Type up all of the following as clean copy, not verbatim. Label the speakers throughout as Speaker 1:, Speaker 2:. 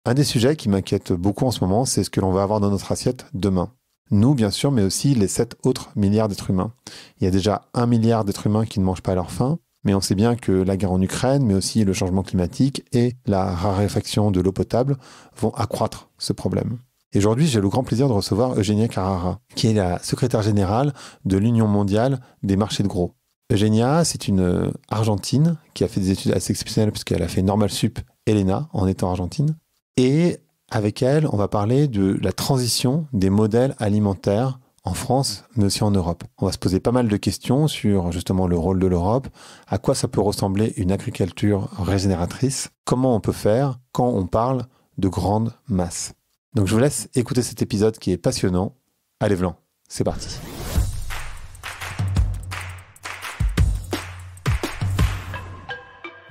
Speaker 1: Un des sujets qui m'inquiète beaucoup en ce moment, c'est ce que l'on va avoir dans notre assiette demain. Nous, bien sûr, mais aussi les 7 autres milliards d'êtres humains. Il y a déjà 1 milliard d'êtres humains qui ne mangent pas à leur faim, mais on sait bien que la guerre en Ukraine, mais aussi le changement climatique et la raréfaction de l'eau potable vont accroître ce problème. Et aujourd'hui, j'ai le grand plaisir de recevoir Eugenia Carrara, qui est la secrétaire générale de l'Union mondiale des marchés de gros. Eugenia, c'est une Argentine qui a fait des études assez exceptionnelles puisqu'elle a fait Normal Sup et l'ENA en étant argentine. Et avec elle, on va parler de la transition des modèles alimentaires en France, mais aussi en Europe. On va se poser pas mal de questions sur justement le rôle de l'Europe, à quoi ça peut ressembler une agriculture régénératrice, comment on peut faire quand on parle de grandes masses. Donc je vous laisse écouter cet épisode qui est passionnant. Allez Vlan, c'est parti.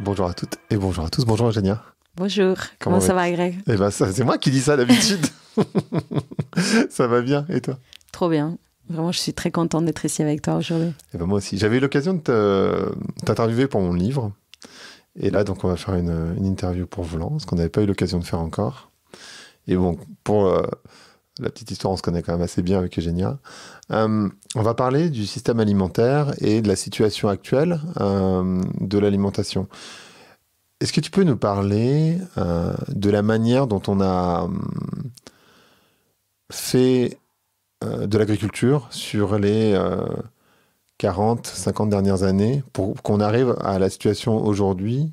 Speaker 1: Bonjour à toutes et bonjour à tous. Bonjour Eugenia.
Speaker 2: Bonjour, comment ça va Greg?
Speaker 1: Eh ben c'est moi qui dis ça d'habitude. Ça va bien, et toi?
Speaker 2: Trop bien. Vraiment, je suis très contente d'être ici avec toi aujourd'hui.
Speaker 1: Eh ben moi aussi. J'avais eu l'occasion de t'interviewer pour mon livre. Et là, donc, on va faire une interview pour Vlan, ce qu'on n'avait pas eu l'occasion de faire encore. Et bon, pour la petite histoire, on se connaît quand même assez bien avec Eugenia. On va parler du système alimentaire et de la situation actuelle de l'alimentation. Est-ce que tu peux nous parler de la manière dont on a fait de l'agriculture sur les 40, 50 dernières années pour qu'on arrive à la situation aujourd'hui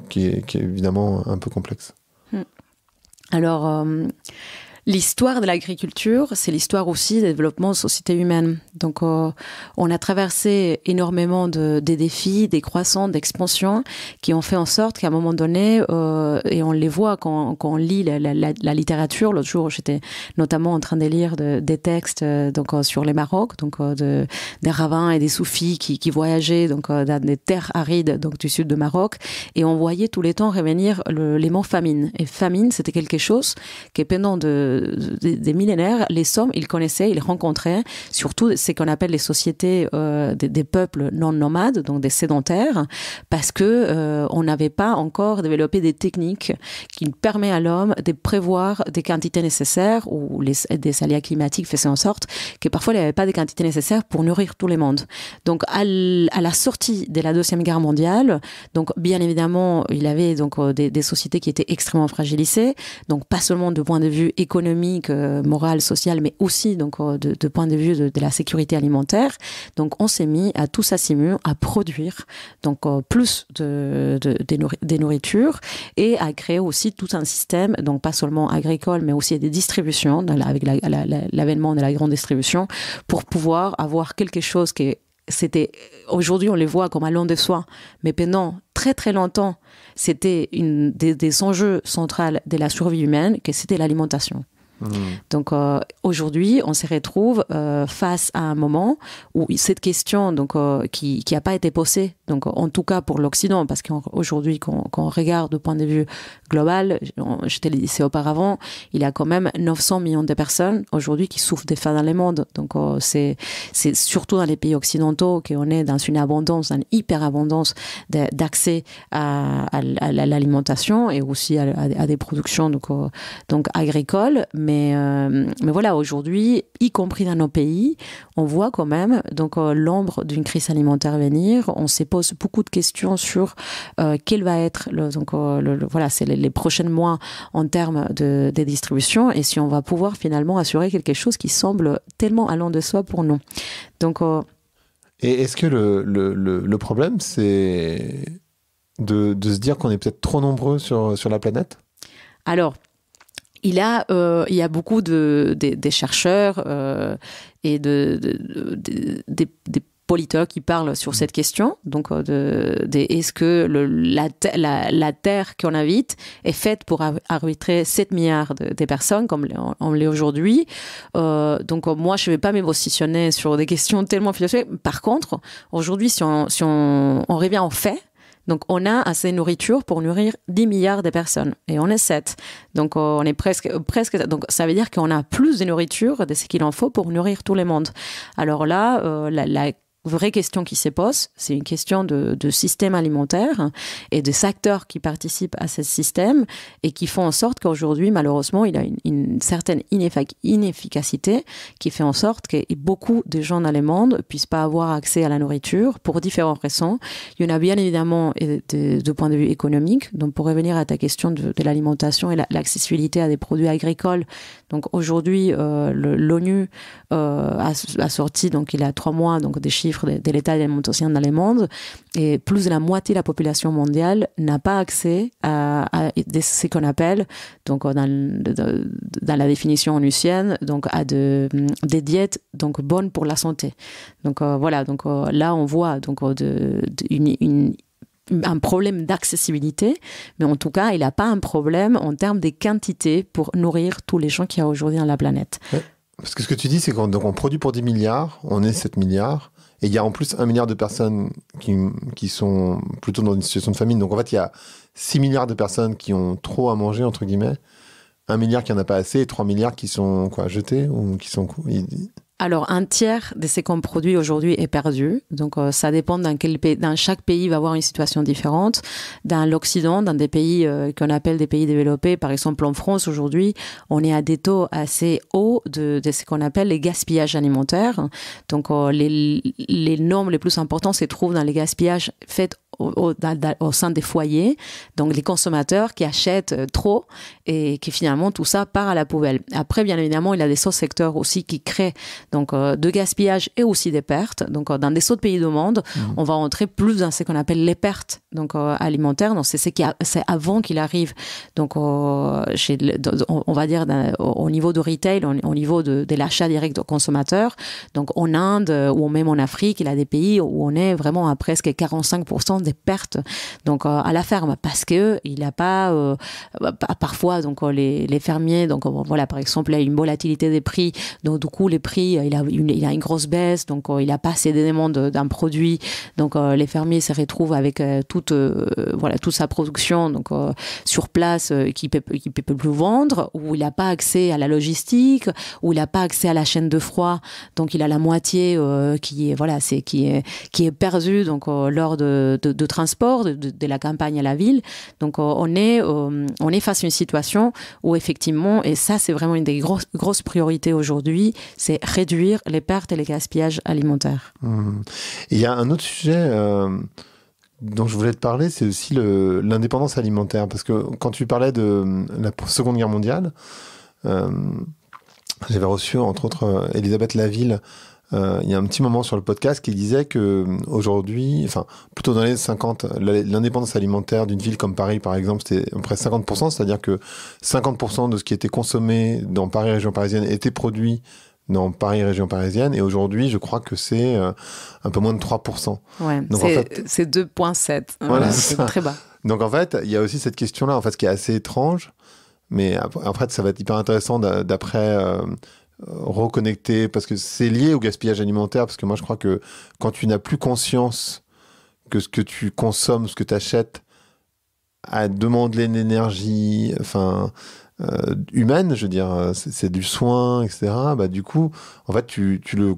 Speaker 1: qui est évidemment un peu complexe?
Speaker 2: Alors, l'histoire de l'agriculture, c'est l'histoire aussi des développements de sociétés humaines. Donc, on a traversé énormément des défis, des croissances, d'expansions qui ont fait en sorte qu'à un moment donné, et on les voit quand on lit la littérature. L'autre jour, j'étais notamment en train de lire des textes sur les Maroc, des rabbins et des soufis qui voyageaient dans des terres arides du sud de Maroc, et on voyait tous les temps revenir les mots famine. Et famine, c'était quelque chose qui pendant des millénaires, les hommes, ils connaissaient, ils rencontraient, surtout ce qu'on appelle les sociétés des peuples non nomades, donc des sédentaires, parce que on n'avait pas encore développé des techniques qui permettent à l'homme de prévoir des quantités nécessaires, ou des aléas climatiques faisaient en sorte que parfois il n'y avait pas des quantités nécessaires pour nourrir tout le monde. Donc à la sortie de la Deuxième Guerre mondiale, donc bien évidemment, il y avait des sociétés qui étaient extrêmement fragilisées, donc pas seulement de point de vue économique, moral, social, mais aussi de point de vue de la sécurité alimentaire. Donc on s'est mis à tous azimuts à produire plus des nourritures et à créer aussi tout un système, donc pas seulement agricole, mais aussi des distributions avec l'avènement de la grande distribution, pour pouvoir avoir quelque chose qui c'était, aujourd'hui on les voit comme allant de soi, mais pendant très très longtemps c'était des enjeux centraux de la survie humaine, que c'était l'alimentation. Donc aujourd'hui, on se retrouve face à un moment où cette question qui n'a pas été posée, donc en tout cas pour l'Occident, parce qu'aujourd'hui, quand on regarde du point de vue global, je te l'ai dit auparavant, il y a quand même 900 millions de personnes aujourd'hui qui souffrent de faim dans le monde. Donc c'est surtout dans les pays occidentaux qu'on est dans une abondance, une hyper-abondance d'accès à l'alimentation et aussi à des productions donc agricoles. Mais voilà, aujourd'hui, y compris dans nos pays, on voit quand même l'ombre d'une crise alimentaire venir. On se pose beaucoup de questions sur quel va être c'est les prochains mois en termes de distribution, et si on va pouvoir finalement assurer quelque chose qui semble tellement allant de soi pour nous. Donc,
Speaker 1: et est-ce que le problème, c'est de se dire qu'on est peut-être trop nombreux sur la planète?
Speaker 2: Alors, il y a beaucoup des chercheurs et des politologues qui parlent sur cette question. Donc, est-ce que la Terre qu'on habite est faite pour arbitrer 7 milliards de personnes, comme on l'est aujourd'hui? Donc, moi, je ne vais pas me positionner sur des questions tellement philosophiques. Par contre, aujourd'hui, si on revient en fait, donc, on a assez de nourriture pour nourrir 10 milliards de personnes. Et on est 7. Donc, on est presque. Donc, ça veut dire qu'on a plus de nourriture de ce qu'il en faut pour nourrir tout le monde. Alors là, vraie question qui se pose. C'est une question de système alimentaire et des acteurs qui participent à ce système et qui font en sorte qu'aujourd'hui, malheureusement, il a une certaine inefficacité qui fait en sorte que beaucoup de gens dans le monde ne puissent pas avoir accès à la nourriture pour différentes raisons. Il y en a bien évidemment de point de vue économique. Donc, pour revenir à ta question de l'alimentation et l'accessibilité à des produits agricoles. Donc, aujourd'hui, l'ONU a sorti, donc, il y a 3 mois, donc, des chiffres de l'état de l'alimentation dans le monde. Et plus de la moitié de la population mondiale n'a pas accès à ce qu'on appelle, donc, dans la définition onusienne, donc, à des diètes, donc, bonnes pour la santé. Donc, voilà. Donc, là, on voit, donc, un problème d'accessibilité, mais en tout cas, il n'a pas un problème en termes de quantité pour nourrir tous les gens qu'il y a aujourd'hui dans la planète.
Speaker 1: Ouais. Parce que ce que tu dis, c'est qu'on produit pour 10 milliards, on est 7 milliards, et il y a en plus 1 milliard de personnes qui sont plutôt dans une situation de famine. Donc en fait, il y a 6 milliards de personnes qui ont trop à manger, entre guillemets, 1 milliard qui n'en a pas assez, et 3 milliards qui sont jetés ou qui sont...
Speaker 2: Alors, un tiers de ce qu'on produit aujourd'hui est perdu. Donc, ça dépend dans quel pays. Dans chaque pays, il va y avoir une situation différente. Dans l'Occident, dans des pays qu'on appelle des pays développés, par exemple en France aujourd'hui, on est à des taux assez hauts de ce qu'on appelle les gaspillages alimentaires. Donc, les normes les plus importantes se trouvent dans les gaspillages faits au sein des foyers, donc les consommateurs qui achètent trop et qui finalement tout ça part à la poubelle. Après, bien évidemment, il y a des autres secteurs aussi qui créent donc de gaspillage et aussi des pertes. Donc dans des autres pays du monde, on va rentrer plus dans ce qu'on appelle les pertes donc alimentaires. Donc c'est avant qu'il arrive. Donc on va dire au niveau de retail, au niveau de l'achat direct aux consommateurs. Donc en Inde ou même en Afrique, il y a des pays où on est vraiment à presque 45% des pertes donc à la ferme parce que il n'a pas parfois donc les fermiers donc voilà par exemple il y a une volatilité des prix donc du coup les prix il a une grosse baisse donc il n'a pas assez d'éléments d'un produit donc les fermiers se retrouvent avec toute sa production donc sur place qui peut plus vendre ou il n'a pas accès à la logistique ou il n'a pas accès à la chaîne de froid donc il a la moitié qui est perdue donc lors de transport de la campagne à la ville. Donc on est face à une situation où effectivement, et ça c'est vraiment une des grosses priorités aujourd'hui, c'est réduire les pertes et les gaspillages alimentaires.
Speaker 1: Il y a un autre sujet dont je voulais te parler, c'est aussi l'indépendance alimentaire. Parce que quand tu parlais de la Seconde Guerre mondiale, j'avais reçu entre autres Elisabeth Laville il y a un petit moment sur le podcast qui disait que aujourd'hui, enfin plutôt dans les années 50, l'indépendance alimentaire d'une ville comme Paris par exemple, c'était à peu près 50%, c'est-à-dire que 50% de ce qui était consommé dans Paris région parisienne était produit dans Paris région parisienne et aujourd'hui je crois que c'est un peu moins de 3%.
Speaker 2: Ouais, donc c'est 2,7.
Speaker 1: Voilà,
Speaker 2: c'est très bas.
Speaker 1: Donc en fait, il y a aussi cette question-là en fait qui est assez étrange, mais après ça va être hyper intéressant d'après reconnecter, parce que c'est lié au gaspillage alimentaire, parce que moi je crois que quand tu n'as plus conscience que ce que tu consommes, ce que tu achètes demande une énergie humaine, je veux dire, c'est du soin, etc. Bah, du coup, en fait, tu le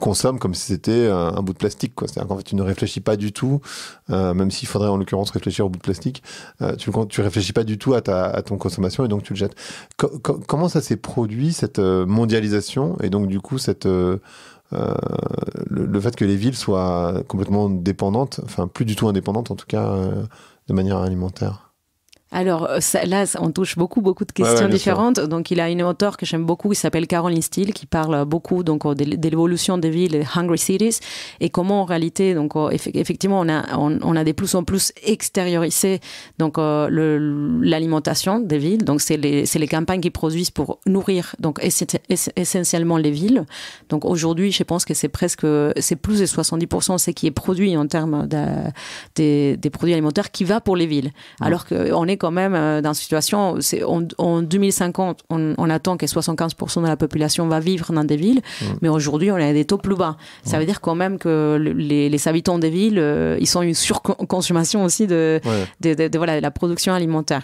Speaker 1: consommes comme si c'était un bout de plastique, quoi. C'est-à-dire qu'en fait, tu ne réfléchis pas du tout, même s'il faudrait en l'occurrence réfléchir au bout de plastique, tu réfléchis pas du tout à ton consommation et donc tu le jettes. Comment ça s'est produit, cette mondialisation et donc du coup, le fait que les villes soient complètement dépendantes, enfin plus du tout indépendantes en tout cas, de manière alimentaire?
Speaker 2: Alors là, on touche beaucoup de questions différentes. Sûr. Donc, il y a une auteure que j'aime beaucoup qui s'appelle Caroline Steele qui parle beaucoup donc de l'évolution des villes, les Hungry Cities, et comment en réalité donc effectivement on a de plus en plus extériorisé donc l'alimentation des villes. Donc c'est les campagnes qui produisent pour nourrir donc essentiellement les villes. Donc aujourd'hui, je pense que c'est plus de 70% ce qui est produit en termes des produits alimentaires qui va pour les villes. Alors qu'on est quand même dans une situation, en 2050, on attend que 75% de la population va vivre dans des villes, mais aujourd'hui, on a des taux plus bas. Ça veut dire quand même que les habitants des villes, ils ont une surconsommation aussi de la production alimentaire.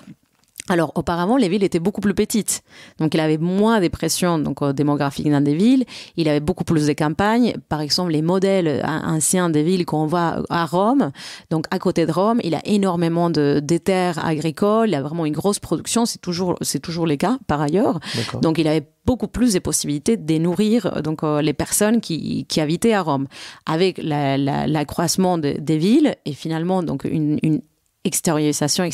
Speaker 2: Alors, auparavant, les villes étaient beaucoup plus petites. Donc, il avait moins de pression démographique dans des villes. Il avait beaucoup plus de campagnes. Par exemple, les modèles anciens des villes qu'on voit à Rome. Donc, à côté de Rome, il a énormément de terres agricoles. Il a vraiment une grosse production. C'est toujours le cas, par ailleurs.
Speaker 1: D'accord.
Speaker 2: Donc, il avait beaucoup plus de possibilités de nourrir les personnes qui habitaient à Rome. Avec l'accroissement des villes et finalement, donc, une externalisation,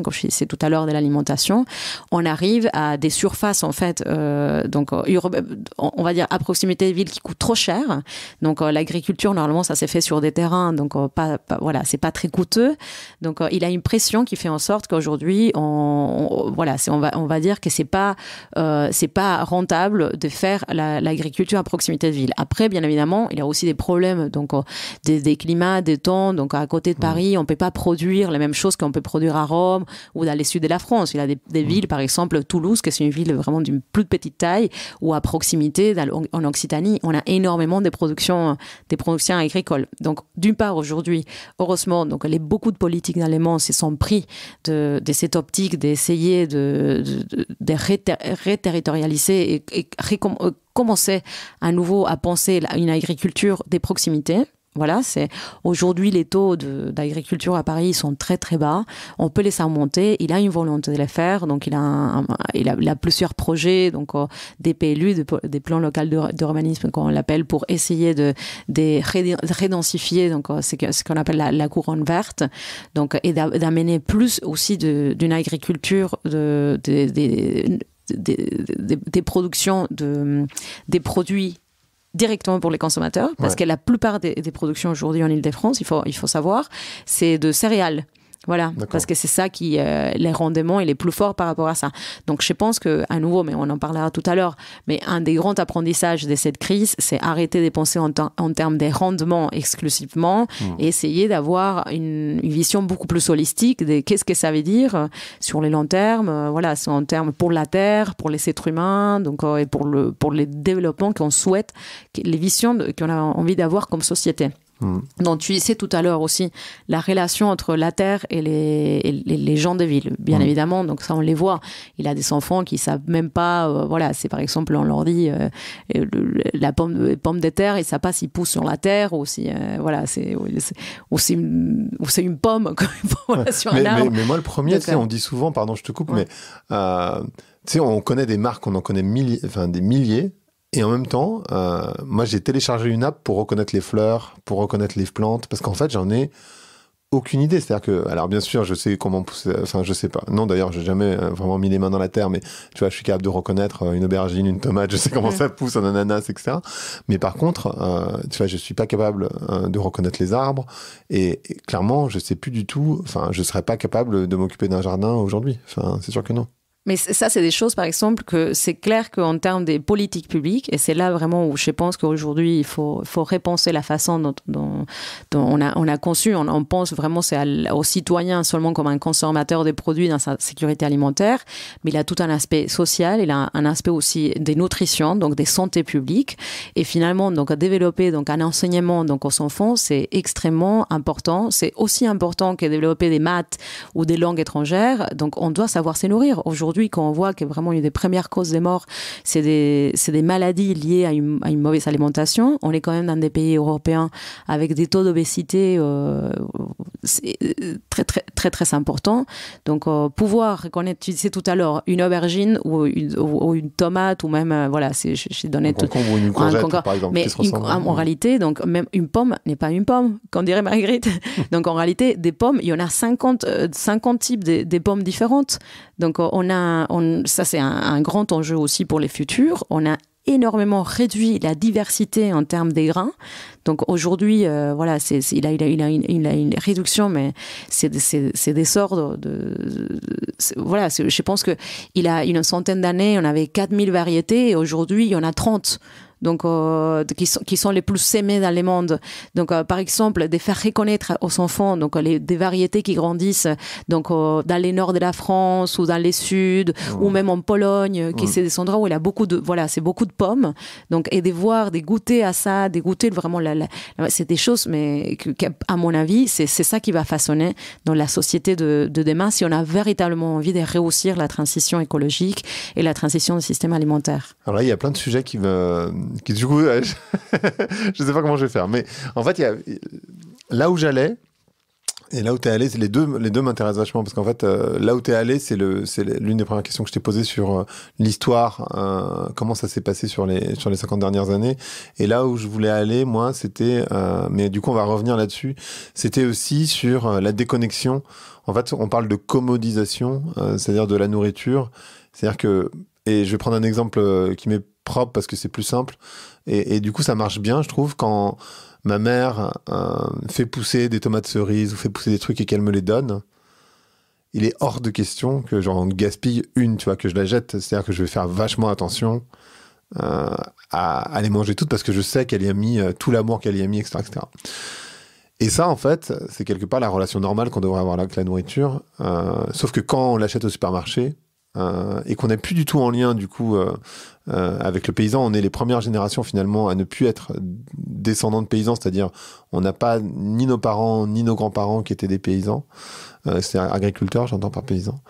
Speaker 2: comme je disais tout à l'heure, de l'alimentation, on arrive à des surfaces, en fait, on va dire à proximité des villes qui coûtent trop cher. Donc, l'agriculture, normalement, ça s'est fait sur des terrains, donc voilà, c'est pas très coûteux. Donc, il a une pression qui fait en sorte qu'aujourd'hui, on va dire que c'est pas rentable de faire l'agriculture à proximité de ville. Après, bien évidemment, il y a aussi des problèmes, donc des climats, des temps. Donc, à côté de Paris, on peut pas produire les mêmes choses qu'on peut produire à Rome ou dans les sud de la France. Il y a des villes, par exemple Toulouse, qui est une ville vraiment d'une plus petite taille, ou à proximité, en Occitanie, on a énormément de productions agricoles. Donc, d'une part, aujourd'hui, heureusement, donc, beaucoup de politiques allemands se sont pris de cette optique d'essayer de réterritorialiser et commencer à nouveau à penser à une agriculture des proximités. Voilà, aujourd'hui les taux d'agriculture à Paris sont très très bas. On peut les surmonter. Il a une volonté de les faire, donc il a plusieurs projets, donc des PLU, des plans locaux d'urbanisme qu'on l'appelle, pour essayer de rédensifier, donc ce qu'on appelle la couronne verte, donc et d'amener plus aussi d'une agriculture des productions des produits directement pour les consommateurs, parce que la plupart des productions aujourd'hui en Île-de-France, il faut savoir, c'est de céréales. Voilà, parce que c'est ça qui, les rendements, il est plus fort par rapport à ça. Donc, je pense qu'à nouveau, mais on en parlera tout à l'heure, mais un des grands apprentissages de cette crise, c'est arrêter de penser en termes des rendements exclusivement et essayer d'avoir une vision beaucoup plus holistique de qu'est-ce que ça veut dire sur les longs termes, voilà, c'est en termes pour la terre, pour les êtres humains, donc, et pour les développements qu'on souhaite, les visions qu'on a envie d'avoir comme société. Donc, tu disais tout à l'heure aussi la relation entre la terre et les gens des villes, bien évidemment. Donc, ça, on les voit. Il a des enfants qui savent même pas, voilà, c'est par exemple, on leur dit la pomme de terre, ils savent pas s'ils poussent sur la terre ou si, voilà, c'est une pomme voilà, sur un arbre.
Speaker 1: Mais moi, le premier, tu sais, on dit souvent, pardon, je te coupe, mais tu sais, on connaît des marques, on en connaît des milliers. Et en même temps, moi, j'ai téléchargé une app pour reconnaître les fleurs, pour reconnaître les plantes, parce qu'en fait, j'en ai aucune idée. C'est-à-dire que, alors bien sûr, je sais comment pousser, enfin, je sais pas. Non, d'ailleurs, j'ai jamais vraiment mis les mains dans la terre, mais tu vois, je suis capable de reconnaître une aubergine, une tomate, je sais comment ça pousse, un ananas, etc. Mais par contre, tu vois, je suis pas capable de reconnaître les arbres, et clairement, je sais plus du tout, enfin, je serais pas capable de m'occuper d'un jardin aujourd'hui. Enfin, c'est sûr que non.
Speaker 2: Mais ça, c'est des choses, par exemple, que c'est clair qu'en termes des politiques publiques, et c'est là vraiment où je pense qu'aujourd'hui, il faut repenser la façon dont on a conçu, on pense vraiment aux citoyens seulement comme un consommateur des produits dans sa sécurité alimentaire, mais il a tout un aspect social, il a un aspect aussi des nutritions, donc des santé publique, et finalement, donc, développer donc, un enseignement donc, aux enfants, c'est extrêmement important. C'est aussi important que développer des maths ou des langues étrangères, donc on doit savoir se nourrir. Aujourd'hui, quand on voit que vraiment une des premières causes des morts, c'est des maladies liées à une mauvaise alimentation. On est quand même dans des pays européens avec des taux d'obésité très, très, très, très importants. Donc, pouvoir reconnaître, tu disais tout à l'heure, une aubergine ou une tomate, ou même, voilà, je donnais tout.
Speaker 1: Un concombre ou une courgette, par exemple,
Speaker 2: mais
Speaker 1: qui se ressemblent.
Speaker 2: En réalité, donc, même une pomme n'est pas une pomme, comme dirait Marguerite. Donc, en réalité, des pommes, il y en a 50 types de pommes différentes. Donc, ça, c'est un grand enjeu aussi pour les futurs. On a énormément réduit la diversité en termes des grains. Donc aujourd'hui, voilà, il a une réduction, mais c'est des ordres voilà, je pense qu'il a une centaine d'années, on avait 4000 variétés, et aujourd'hui, il y en a 30. donc qui sont les plus sémés dans le monde. Donc par exemple, de faire reconnaître aux enfants donc des variétés qui grandissent donc dans les nord de la France ou dans les sud ou même en Pologne, qui c'est des endroits où il y a beaucoup de c'est beaucoup de pommes. Donc et de voir, de goûter à ça, de goûter vraiment c'est des choses mais à mon avis, c'est ça qui va façonner dans la société de demain si on a véritablement envie de réussir la transition écologique et la transition du système alimentaire.
Speaker 1: Alors là, il y a plein de sujets qui du coup, je sais pas comment je vais faire. Mais en fait, là où j'allais, et là où tu es allé, les deux m'intéressent vachement. Parce qu'en fait, là où tu es allé, c'est l'une des premières questions que je t'ai posées sur l'histoire, comment ça s'est passé sur les 50 dernières années. Et là où je voulais aller, moi, c'était... mais du coup, on va revenir là-dessus. C'était aussi sur la déconnexion. En fait, on parle de commodisation, c'est-à-dire de la nourriture. C'est-à-dire que... Et je vais prendre un exemple qui m'est propre parce que c'est plus simple. Et du coup, ça marche bien, je trouve, quand ma mère fait pousser des tomates cerises ou fait pousser des trucs et qu'elle me les donne. Il est hors de question que j'en gaspille une, tu vois, que je la jette. C'est-à-dire que je vais faire vachement attention à les manger toutes parce que je sais qu'elle y a mis tout l'amour qu'elle y a mis, etc., etc. Et ça, en fait, c'est quelque part la relation normale qu'on devrait avoir avec la nourriture. Sauf que quand on l'achète au supermarché, et qu'on n'est plus du tout en lien du coup avec le paysan, on est les premières générations finalement à ne plus être descendants de paysans, c'est-à-dire on n'a pas ni nos parents ni nos grands-parents qui étaient des paysans, c'est agriculteurs, j'entends par paysans.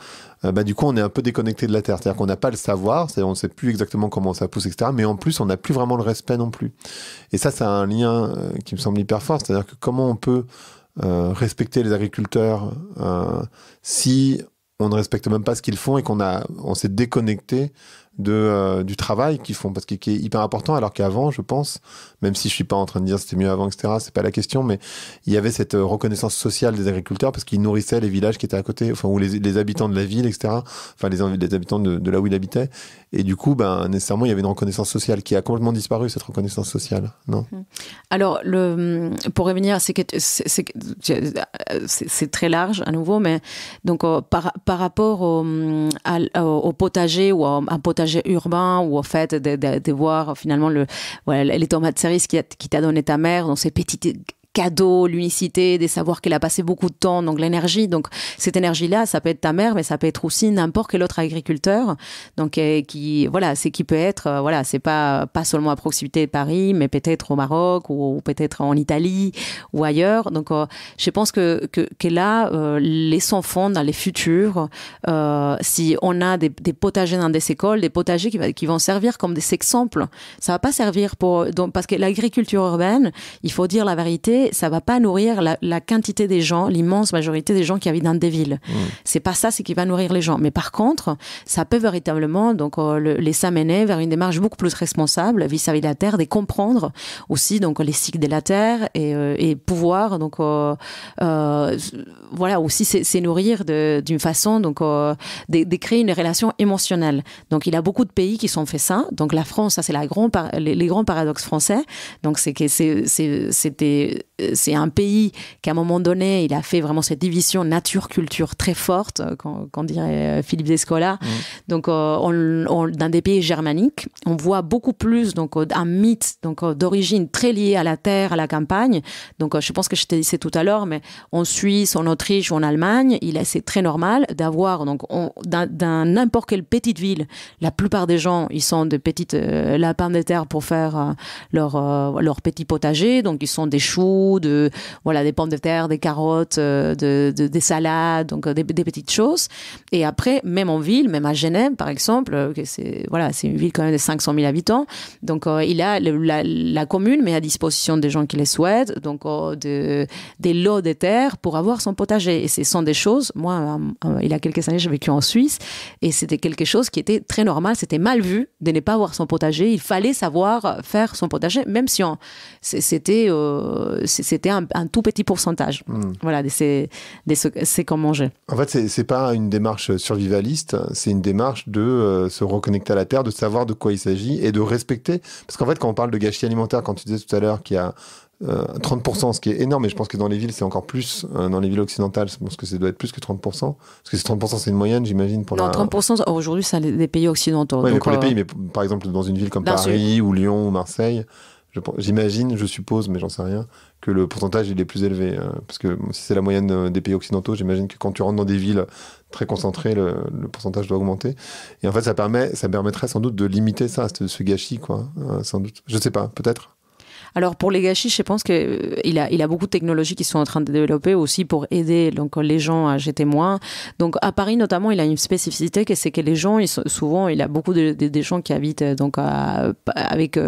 Speaker 1: Du coup on est un peu déconnecté de la terre, c'est-à-dire qu'on n'a pas le savoir, c'est-à-dire on ne sait plus exactement comment ça pousse, etc. Mais en plus on n'a plus vraiment le respect non plus. Et ça a un lien qui me semble hyper fort, c'est-à-dire que comment on peut respecter les agriculteurs si on ne respecte même pas ce qu'ils font et on s'est déconnecté du travail qu'ils font, parce qu'il est hyper important, alors qu'avant, je pense, même si je suis pas en train de dire c'était mieux avant, etc., c'est pas la question, mais il y avait cette reconnaissance sociale des agriculteurs parce qu'ils nourrissaient les villages qui étaient à côté, enfin, ou les habitants de la ville, etc., enfin, les habitants de là où ils habitaient. Et du coup, nécessairement, il y avait une reconnaissance sociale qui a complètement disparu, cette reconnaissance sociale, non?
Speaker 2: Alors, pour revenir, c'est très large à nouveau, mais donc par rapport au potager ou à un potager urbain ou au fait de voir finalement les tomates cerises qui t'a donné ta mère dans ces petites cadeau, l'unicité, de savoir qu'elle a passé beaucoup de temps, donc l'énergie. Donc cette énergie-là, ça peut être ta mère, mais ça peut être aussi n'importe quel autre agriculteur. Donc qui peut être, c'est pas seulement à proximité de Paris, mais peut-être au Maroc ou peut-être en Italie ou ailleurs. Donc je pense que là, les enfants dans les futurs, si on a des potagers dans des écoles, des potagers qui vont servir comme des exemples, ça va pas servir parce que l'agriculture urbaine, il faut dire la vérité, ça va pas nourrir la quantité des gens, l'immense majorité des gens qui habitent dans des villes. C'est pas ça, c'est qui va nourrir les gens. Mais par contre, ça peut véritablement donc les amener vers une démarche beaucoup plus responsable vis-à-vis de la terre, de comprendre aussi donc les cycles de la terre et pouvoir donc aussi c'est nourrir d'une façon donc de créer une relation émotionnelle. Donc il y a beaucoup de pays qui sont fait ça. Donc la France, ça c'est les grands paradoxes français. Donc c'est que c'est un pays qu'à un moment donné, il a fait vraiment cette division nature-culture très forte, qu'on dirait Philippe Descola. Donc, dans des pays germaniques, on voit beaucoup plus donc un mythe donc d'origine très lié à la terre, à la campagne. Donc, je pense que je te disais tout à l'heure, mais en Suisse, en Autriche ou en Allemagne, c'est très normal d'avoir donc dans n'importe quelle petite ville, la plupart des gens, ils sont de petites lapins de terre pour faire leur petit potager. Donc, ils sont des choux, des pommes de terre, des carottes, des salades, donc des petites choses. Et après, même en ville, même à Genève, par exemple, c'est une ville quand même de 500 000 habitants. Donc, la commune met à disposition des gens qui les souhaitent, donc des lots de terre pour avoir son potager. Et ce sont des choses, moi, il y a quelques années, j'ai vécu en Suisse, et c'était quelque chose qui était très normal. C'était mal vu de ne pas avoir son potager. Il fallait savoir faire son potager, même si c'était un tout petit pourcentage de ce qu'on mangeait.
Speaker 1: En fait, c'est pas une démarche survivaliste, c'est une démarche de se reconnecter à la terre, de savoir de quoi il s'agit et de respecter. Parce qu'en fait, quand on parle de gâchis alimentaire, quand tu disais tout à l'heure qu'il y a 30%, ce qui est énorme, et je pense que dans les villes, c'est encore plus. Dans les villes occidentales, je pense que ça doit être plus que 30%. Parce que 30%, c'est une moyenne, j'imagine.
Speaker 2: Non, 30%, aujourd'hui, c'est des pays occidentaux.
Speaker 1: Oui, mais pour les pays, mais par exemple, dans une ville comme Paris, ou Lyon, ou Marseille, j'imagine, je suppose, mais j'en sais rien, que le pourcentage, il est plus élevé. Parce que si c'est la moyenne des pays occidentaux, j'imagine que quand tu rentres dans des villes très concentrées, le pourcentage doit augmenter. Et en fait, ça permettrait sans doute de limiter ça, ce gâchis, quoi. Sans doute. Je sais pas, peut-être.
Speaker 2: Alors pour les gâchis, je pense qu'il a beaucoup de technologies qui sont en train de développer aussi pour aider donc, les gens à jeter moins. Donc à Paris notamment, il a une spécificité, c'est que les gens, souvent, il y a beaucoup de gens qui habitent donc, avec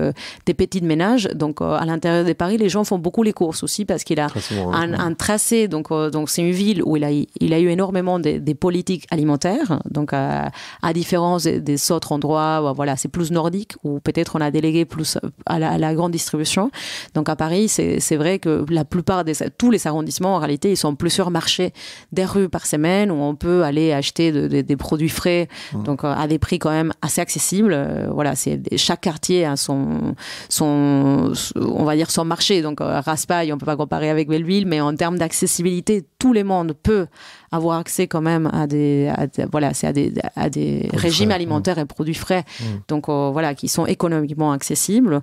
Speaker 2: des petits ménages. Donc à l'intérieur de Paris, les gens font beaucoup les courses aussi parce qu'il a un tracé. Donc c'est une ville où il a eu énormément des politiques alimentaires. Donc à différence des autres endroits, voilà, c'est plus nordique où peut-être on a délégué plus à la grande distribution. Donc à Paris, c'est vrai que la plupart tous les arrondissements, en réalité, ils sont plusieurs marchés des rues par semaine où on peut aller acheter des produits frais, donc à des prix quand même assez accessibles. Voilà, chaque quartier a on va dire son marché. Donc Raspail, on peut pas comparer avec Belleville, mais en termes d'accessibilité, tout le monde peut avoir accès quand même à des régimes alimentaires et produits frais, donc voilà, qui sont économiquement accessibles.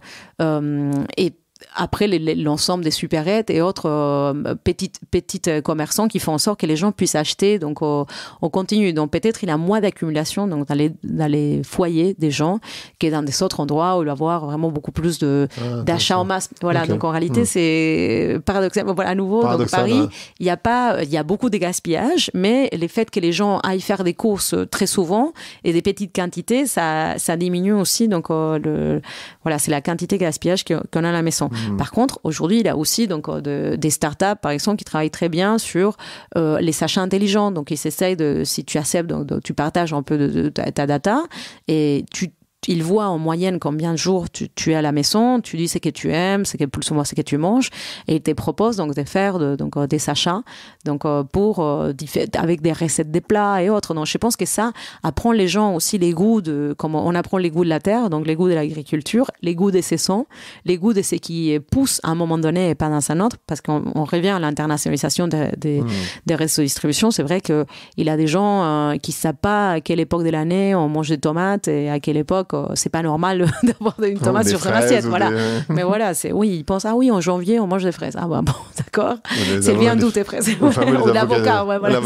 Speaker 2: Et après, l'ensemble des supérettes et autres petites commerçants qui font en sorte que les gens puissent acheter, donc on continue. Donc peut-être il y a moins d'accumulation donc, dans les foyers des gens que dans des autres endroits où il va y avoir vraiment beaucoup plus d'achats en masse. Voilà, okay. Donc en réalité, c'est paradoxal. Voilà, à nouveau, donc Paris, il y a beaucoup de gaspillage, mais le fait que les gens aillent faire des courses très souvent et des petites quantités, ça diminue aussi. Donc voilà, c'est la quantité de gaspillage qu'on a à la maison. Par contre, aujourd'hui, il y a aussi donc, des startups, par exemple, qui travaillent très bien sur les achats intelligents. Donc, ils essayent si tu acceptes, donc, tu partages un peu de ta data et ils voient en moyenne combien de jours tu es à la maison, tu dis ce que tu aimes, plus ou moins ce que tu manges, et ils te proposent donc de faire des achats donc, avec des recettes des plats et autres. Donc je pense que ça apprend les gens aussi les goûts comme on apprend les goûts de la terre, donc les goûts de l'agriculture, les goûts des saisons, les goûts de ce qui pousse à un moment donné et pas dans un autre, parce qu'on revient à l'internationalisation des réseaux de distribution. C'est vrai qu'il y a des gens qui ne savent pas à quelle époque de l'année on mange des tomates et à quelle époque c'est pas normal d'avoir une tomate sur son assiette, voilà. Mais voilà, ils pensent, oui, en janvier, on mange des fraises. Ah bon, d'accord. C'est bien d'où tes fraises. Ou l'avocat, ouais, voilà.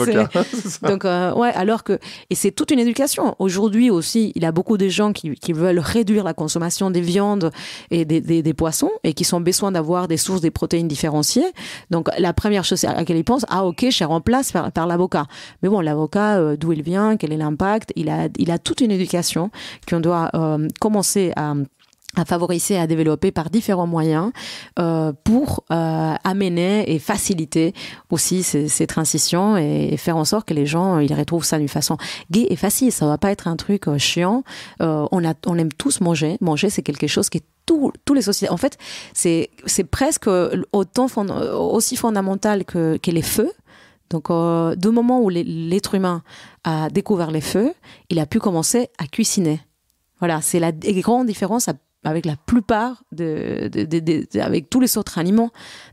Speaker 2: Donc, alors que, et c'est toute une éducation. Aujourd'hui aussi, il y a beaucoup de gens qui veulent réduire la consommation des viandes et des poissons et qui ont besoin d'avoir des sources des protéines différenciées. Donc, la première chose à laquelle ils pensent, ok, je remplace par l'avocat. Mais bon, l'avocat, d'où il vient, quel est l'impact, il a toute une éducation qu'on doit commencer à favoriser, à développer par différents moyens pour amener et faciliter aussi ces transitions et faire en sorte que les gens ils retrouvent ça d'une façon gaie et facile. Ça ne va pas être un truc chiant. On aime tous manger. Manger, c'est quelque chose qui est tous les sociétés. En fait, c'est presque aussi fondamental que les feux. Donc, du moment où l'être humain a découvert les feux, il a pu commencer à cuisiner. Voilà, c'est la grande différence avec la plupart avec tous les autres aliments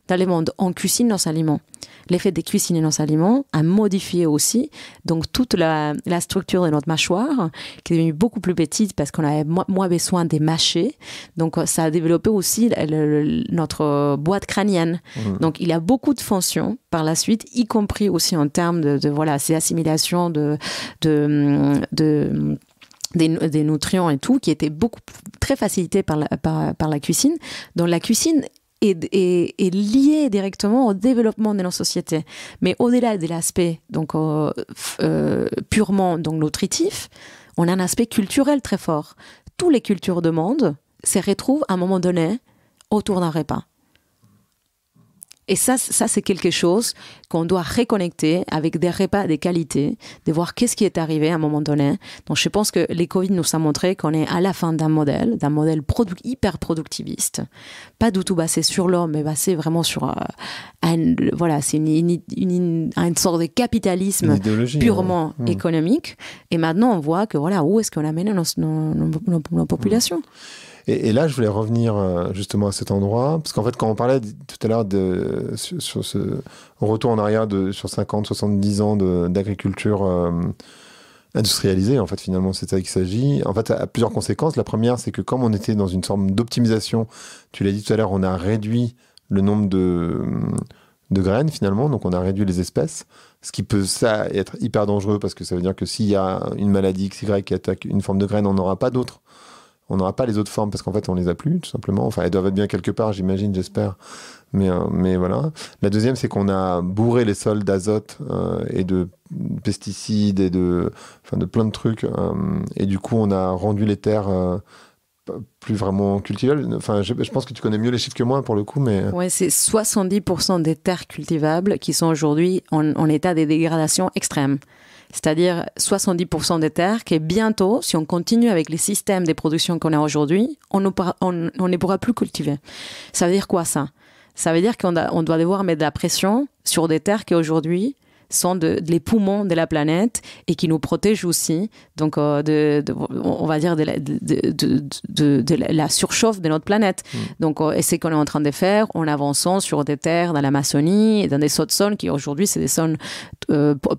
Speaker 2: dans le monde. On cuisine nos aliments. L'effet de cuisiner nos aliments a modifié aussi donc toute la structure de notre mâchoire qui est devenue beaucoup plus petite parce qu'on avait moins besoin de mâcher. Donc ça a développé aussi notre boîte crânienne. Donc il y a beaucoup de fonctions par la suite, y compris aussi en termes de voilà, ces assimilations des nutriments et tout, qui étaient très facilités par la cuisine. Donc la cuisine est liée directement au développement de nos sociétés. Mais au-delà de l'aspect donc, purement donc, nutritif, on a un aspect culturel très fort. Toutes les cultures du monde se retrouvent à un moment donné autour d'un repas. Et ça c'est quelque chose qu'on doit reconnecter avec des repas de qualité, de voir qu'est-ce qui est arrivé à un moment donné. Donc, je pense que les Covid nous a montré qu'on est à la fin d'un modèle hyper productiviste, pas du tout basé sur l'homme, mais basé vraiment sur voilà, c'est une sorte de capitalisme purement économique. Et maintenant, on voit que voilà, où est-ce qu'on amène nos populations.
Speaker 1: Et là, je voulais revenir justement à cet endroit, parce qu'en fait, quand on parlait tout à l'heure sur ce retour en arrière sur 50, 70 ans d'agriculture industrialisée, en fait, finalement, c'est ça qu'il s'agit. En fait, ça a plusieurs conséquences. La première, c'est que comme on était dans une forme d'optimisation, tu l'as dit tout à l'heure, on a réduit le nombre de graines, finalement, donc on a réduit les espèces, ce qui peut ça être hyper dangereux, parce que ça veut dire que s'il y a une maladie XY qui attaque une forme de graine, on n'aura pas d'autres. On n'aura pas les autres formes parce qu'en fait, on les a plus, tout simplement. Enfin, elles doivent être bien quelque part, j'imagine, j'espère. Mais voilà. La deuxième, c'est qu'on a bourré les sols d'azote et de pesticides et de plein de trucs. Et du coup, on a rendu les terres plus vraiment cultivables. Enfin, je pense que tu connais mieux les chiffres que moi, pour le coup, mais...
Speaker 2: Ouais, c'est 70% des terres cultivables qui sont aujourd'hui en état de dégradation extrême. C'est-à-dire 70% des terres que bientôt, si on continue avec les systèmes de production qu'on a aujourd'hui, on ne pourra plus cultiver. Ça veut dire quoi, ça? Ça veut dire qu'on doit devoir mettre de la pression sur des terres qui aujourd'hui sont les poumons de la planète et qui nous protègent aussi, donc on va dire de la surchauffe de notre planète. Donc et c'est ce qu'on est en train de faire en avançant sur des terres dans l'Amazonie et dans des autres zones qui aujourd'hui c'est des zones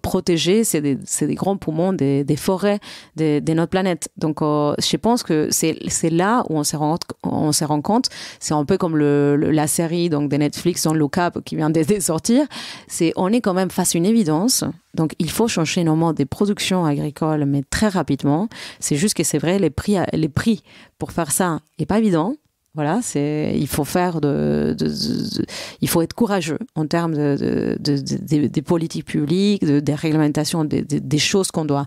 Speaker 2: protégées, c'est des grands poumons des forêts de notre planète. Donc je pense que c'est là où on se rend compte, c'est un peu comme la série donc de Netflix dans Look Up qui vient de sortir, on est quand même face à une évidence. Donc, il faut changer nos modes de production agricole, mais très rapidement. C'est juste que c'est vrai, les prix pour faire ça n'est pas évident. Voilà, il faut il faut être courageux en termes des politiques publiques, des réglementations, des choses qu'on doit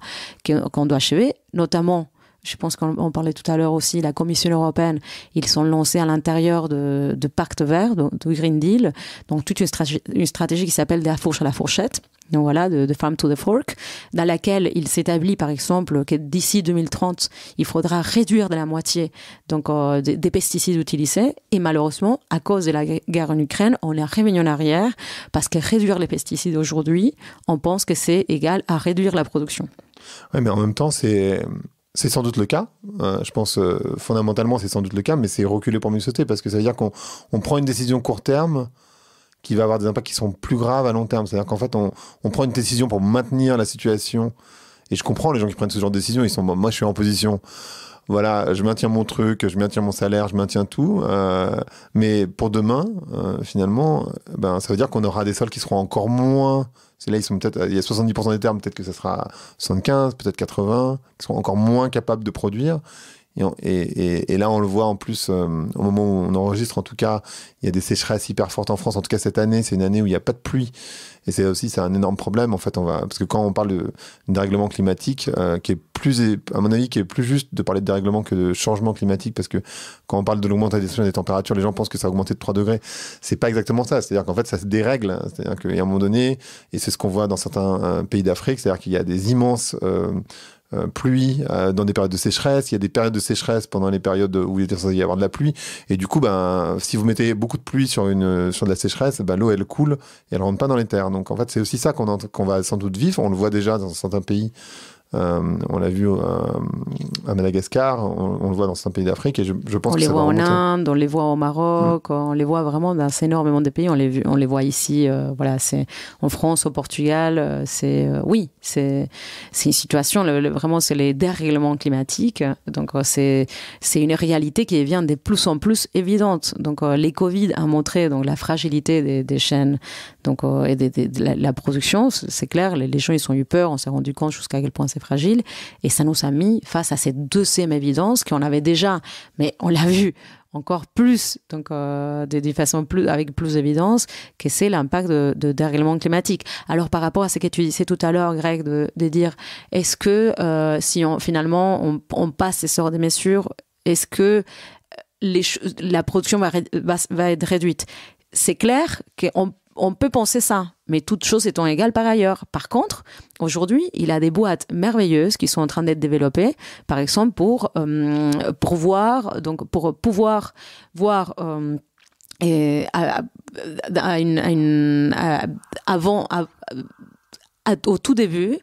Speaker 2: achever, notamment. Je pense qu'on parlait tout à l'heure aussi, la Commission européenne, ils sont lancés à l'intérieur de Pacte vert, de Green Deal, donc toute une stratégie qui s'appelle de la fourche à la fourchette, donc voilà, de Farm to the Fork, dans laquelle il s'établit par exemple que d'ici 2030, il faudra réduire de la moitié donc, des pesticides utilisés, et malheureusement, à cause de la guerre en Ukraine, on est revenu en arrière, parce que réduire les pesticides aujourd'hui, on pense que c'est égal à réduire la production.
Speaker 1: Oui, mais en même temps, c'est sans doute le cas. Je pense fondamentalement c'est sans doute le cas, mais c'est reculer pour mieux sauter, parce que ça veut dire qu'on prend une décision court terme qui va avoir des impacts qui sont plus graves à long terme. C'est-à-dire qu'en fait on prend une décision pour maintenir la situation, et je comprends les gens qui prennent ce genre de décision, ils sont moi je suis en position, voilà, je maintiens mon truc, je maintiens mon salaire, je maintiens tout, mais pour demain finalement ça veut dire qu'on aura des sols qui seront encore moins. C'est là, il y a 70% des terres, peut-être que ça sera 75, peut-être 80, qui seront encore moins capables de produire. Et là, on le voit en plus, au moment où on enregistre, en tout cas, il y a des sécheresses hyper fortes en France. En tout cas, cette année, c'est une année où il n'y a pas de pluie. Et c'est un énorme problème, en fait. Parce que quand on parle de dérèglement climatique, qui est à mon avis, qui est plus juste de parler de dérèglement que de changement climatique, parce que quand on parle de l'augmentation des températures, les gens pensent que ça a augmenté de 3 degrés. C'est pas exactement ça. C'est-à-dire qu'en fait, ça se dérègle. C'est-à-dire qu'à un moment donné, et c'est ce qu'on voit dans certains pays d'Afrique, c'est-à-dire qu'il y a des immenses pluie dans des périodes de sécheresse, il y a des périodes de sécheresse pendant les périodes où il est censé y avoir de la pluie, et du coup si vous mettez beaucoup de pluie sur de la sécheresse, l'eau elle coule et elle rentre pas dans les terres. Donc en fait c'est aussi ça qu'on va sans doute vivre. On le voit déjà dans certains pays. On l'a vu à Madagascar, on le voit dans certains pays d'Afrique, et je pense que ça va remonter. On les voit en
Speaker 2: Inde, on les voit au Maroc, on les voit vraiment dans énormément de pays, on les voit ici, voilà, c'est en France, au Portugal, c'est une situation, vraiment c'est les dérèglements climatiques, donc c'est une réalité qui devient de plus en plus évidente. Donc les Covid a montré donc la fragilité des chaînes donc et de la production, c'est clair, les gens ils ont eu peur, on s'est rendu compte jusqu'à quel point c'est fragile, et ça nous a mis face à cette deuxième évidence qu'on avait déjà, mais on l'a vu encore plus, donc de façon avec plus d'évidence, que c'est l'impact de dérèglement climatique. Alors par rapport à ce que tu disais tout à l'heure, Greg, de dire est-ce que si finalement on passe ces sortes de mesures, est-ce que la production va être réduite? C'est clair qu'on peut penser ça, mais toutes choses étant égales par ailleurs. Par contre, aujourd'hui, il y a des boîtes merveilleuses qui sont en train d'être développées, par exemple pour pouvoir voir au tout début,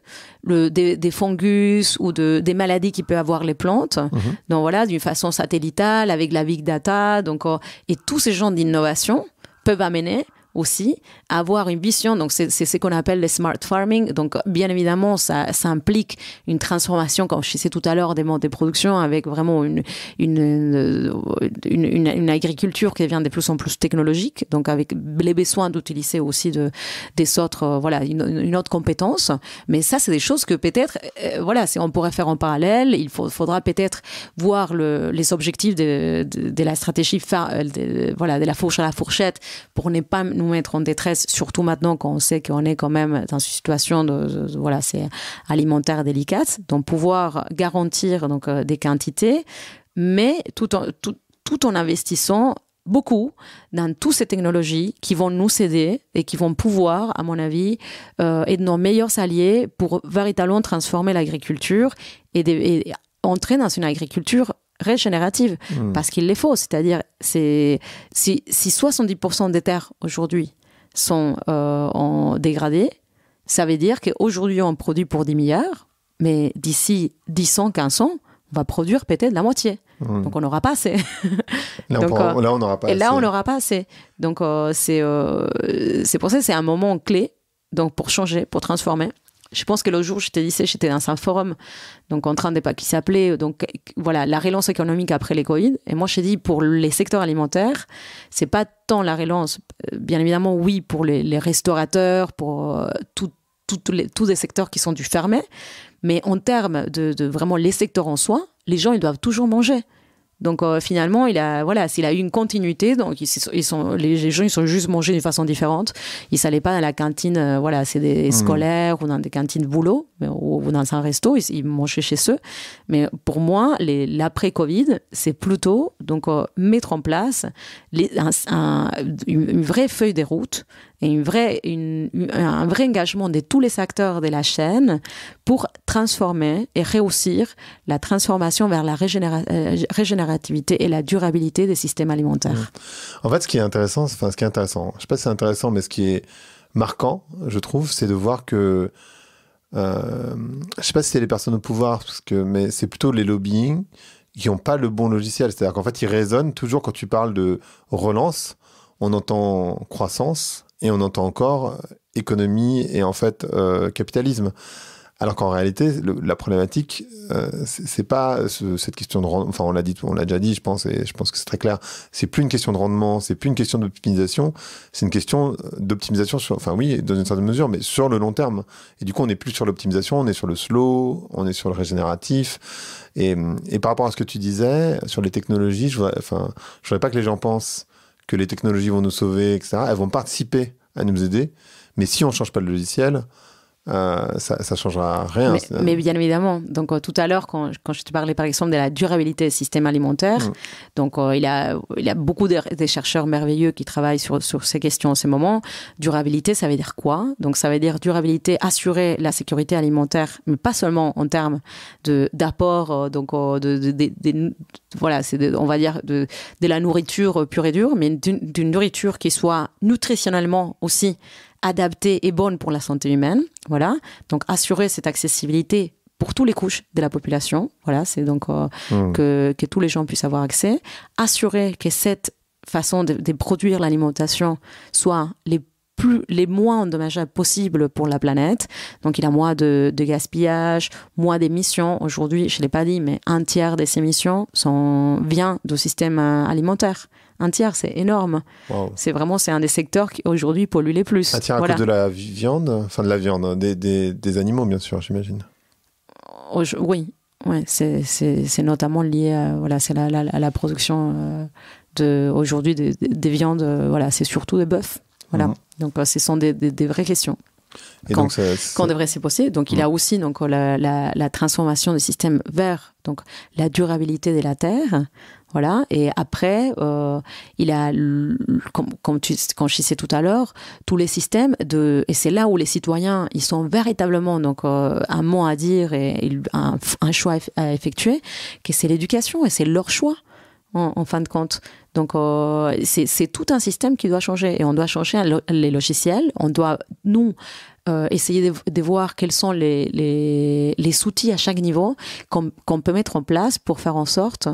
Speaker 2: des fungus ou des maladies qui peuvent avoir les plantes. Donc voilà, d'une façon satellitale, avec la big data. Donc, et tous ces genres d'innovation peuvent amener aussi avoir une vision, donc c'est ce qu'on appelle le smart farming. Donc bien évidemment ça implique une transformation, comme je disais tout à l'heure, des modes de production, avec vraiment une agriculture qui devient de plus en plus technologique, donc avec les besoins d'utiliser aussi des autres, voilà, une autre compétence. Mais ça c'est des choses que peut-être voilà, on pourrait faire en parallèle. Il faudra peut-être voir les objectifs de la stratégie voilà, de la fourche à la fourchette, pour ne pas nous mettre en détresse, surtout maintenant qu'on sait qu'on est quand même dans une situation voilà, c'est alimentaire délicate, donc pouvoir garantir donc des quantités, mais tout en investissant beaucoup dans toutes ces technologies qui vont nous aider et qui vont pouvoir, à mon avis, être nos meilleurs alliés pour véritablement transformer l'agriculture et entrer dans une agriculture régénérative, parce qu'il les faut. C'est-à-dire, si 70% des terres aujourd'hui sont en dégradées, ça veut dire qu'aujourd'hui on produit pour 10 milliards, mais d'ici 10 ans, 15 ans, on va produire peut-être la moitié. Donc on n'aura pas assez.
Speaker 1: Là, on n'aura pas assez.
Speaker 2: Et là, on n'aura pas assez. Donc c'est pour ça que c'est un moment clé, donc pour changer, pour transformer. Je pense que l'autre jour, je te disais, j'étais dans un forum donc en train de qui s'appelait donc voilà, la relance économique après les Covid. Et moi, je t'ai dit, pour les secteurs alimentaires, c'est pas tant la relance, bien évidemment, oui, pour les restaurateurs, pour tous les secteurs qui sont du fermé, mais en termes de vraiment les secteurs en soi, les gens, ils doivent toujours manger. Donc finalement, s'il a eu une continuité, donc les gens ils sont juste mangés d'une façon différente. Ils s'allaient pas dans la cantine, voilà, c'est des scolaires ou dans des cantines de boulot ou dans un resto, ils mangeaient chez eux. Mais pour moi, l'après-Covid, c'est plutôt donc mettre en place une vraie feuille de route et un vrai engagement de tous les acteurs de la chaîne pour transformer et réussir la transformation vers la régénérativité et la durabilité des systèmes alimentaires.
Speaker 1: En fait, ce qui est intéressant, je ne sais pas si c'est intéressant, mais ce qui est marquant, je trouve, c'est de voir que, je ne sais pas si c'est les personnes au pouvoir, mais c'est plutôt les lobbying qui n'ont pas le bon logiciel. C'est-à-dire qu'en fait, ils raisonnent toujours quand tu parles de relance, on entend croissance, et on entend encore économie et en fait capitalisme. Alors qu'en réalité, la problématique, c'est pas cette question de rendement. Enfin, on l'a déjà dit, je pense, et je pense que c'est très clair. C'est plus une question de rendement, c'est plus une question d'optimisation, c'est une question d'optimisation enfin oui, dans une certaine mesure, mais sur le long terme. Et du coup, on n'est plus sur l'optimisation, on est sur le slow, on est sur le régénératif. Et par rapport à ce que tu disais sur les technologies, je voudrais pas que les gens pensent que les technologies vont nous sauver, etc. Elles vont participer à nous aider, mais si on ne change pas le logiciel, ça ne changera rien.
Speaker 2: Mais bien évidemment. Donc tout à l'heure, quand je te parlais par exemple de la durabilité des systèmes alimentaires, donc il y a beaucoup de chercheurs merveilleux qui travaillent sur ces questions en ce moment. Durabilité, ça veut dire quoi? Donc ça veut dire durabilité, assurer la sécurité alimentaire, mais pas seulement en termes d'apport, voilà, on va dire de la nourriture pure et dure, mais d'une nourriture qui soit nutritionnellement aussi adaptée et bonne pour la santé humaine, voilà. Donc assurer cette accessibilité pour toutes les couches de la population, voilà, c'est donc que tous les gens puissent avoir accès, assurer que cette façon de produire l'alimentation soit les moins endommageables possibles pour la planète. Donc il y a moins de gaspillage, moins d'émissions. Aujourd'hui, je ne l'ai pas dit, mais un tiers des émissions vient du système alimentaire. Un tiers, c'est énorme. Wow. C'est un des secteurs qui aujourd'hui pollue les plus.
Speaker 1: Un tiers à cause de la viande, enfin de la viande, des animaux bien sûr, j'imagine.
Speaker 2: Oui, c'est notamment lié à la production aujourd'hui des viandes. Voilà, c'est surtout des bœufs. Voilà. Donc ce sont des vraies questions. Et quand devrait s'y poser. Donc il y a aussi donc la transformation du système vers donc la durabilité de la terre. Voilà. Et après, il y a, quand je disais tout à l'heure, tous les systèmes et c'est là où les citoyens, ils sont véritablement donc un mot à dire et un choix à effectuer, que c'est l'éducation et c'est leur choix. en fin de compte. Donc, c'est tout un système qui doit changer. Et on doit changer les logiciels. On doit, nous, essayer de voir quels sont les outils à chaque niveau qu'on peut mettre en place pour faire en sorte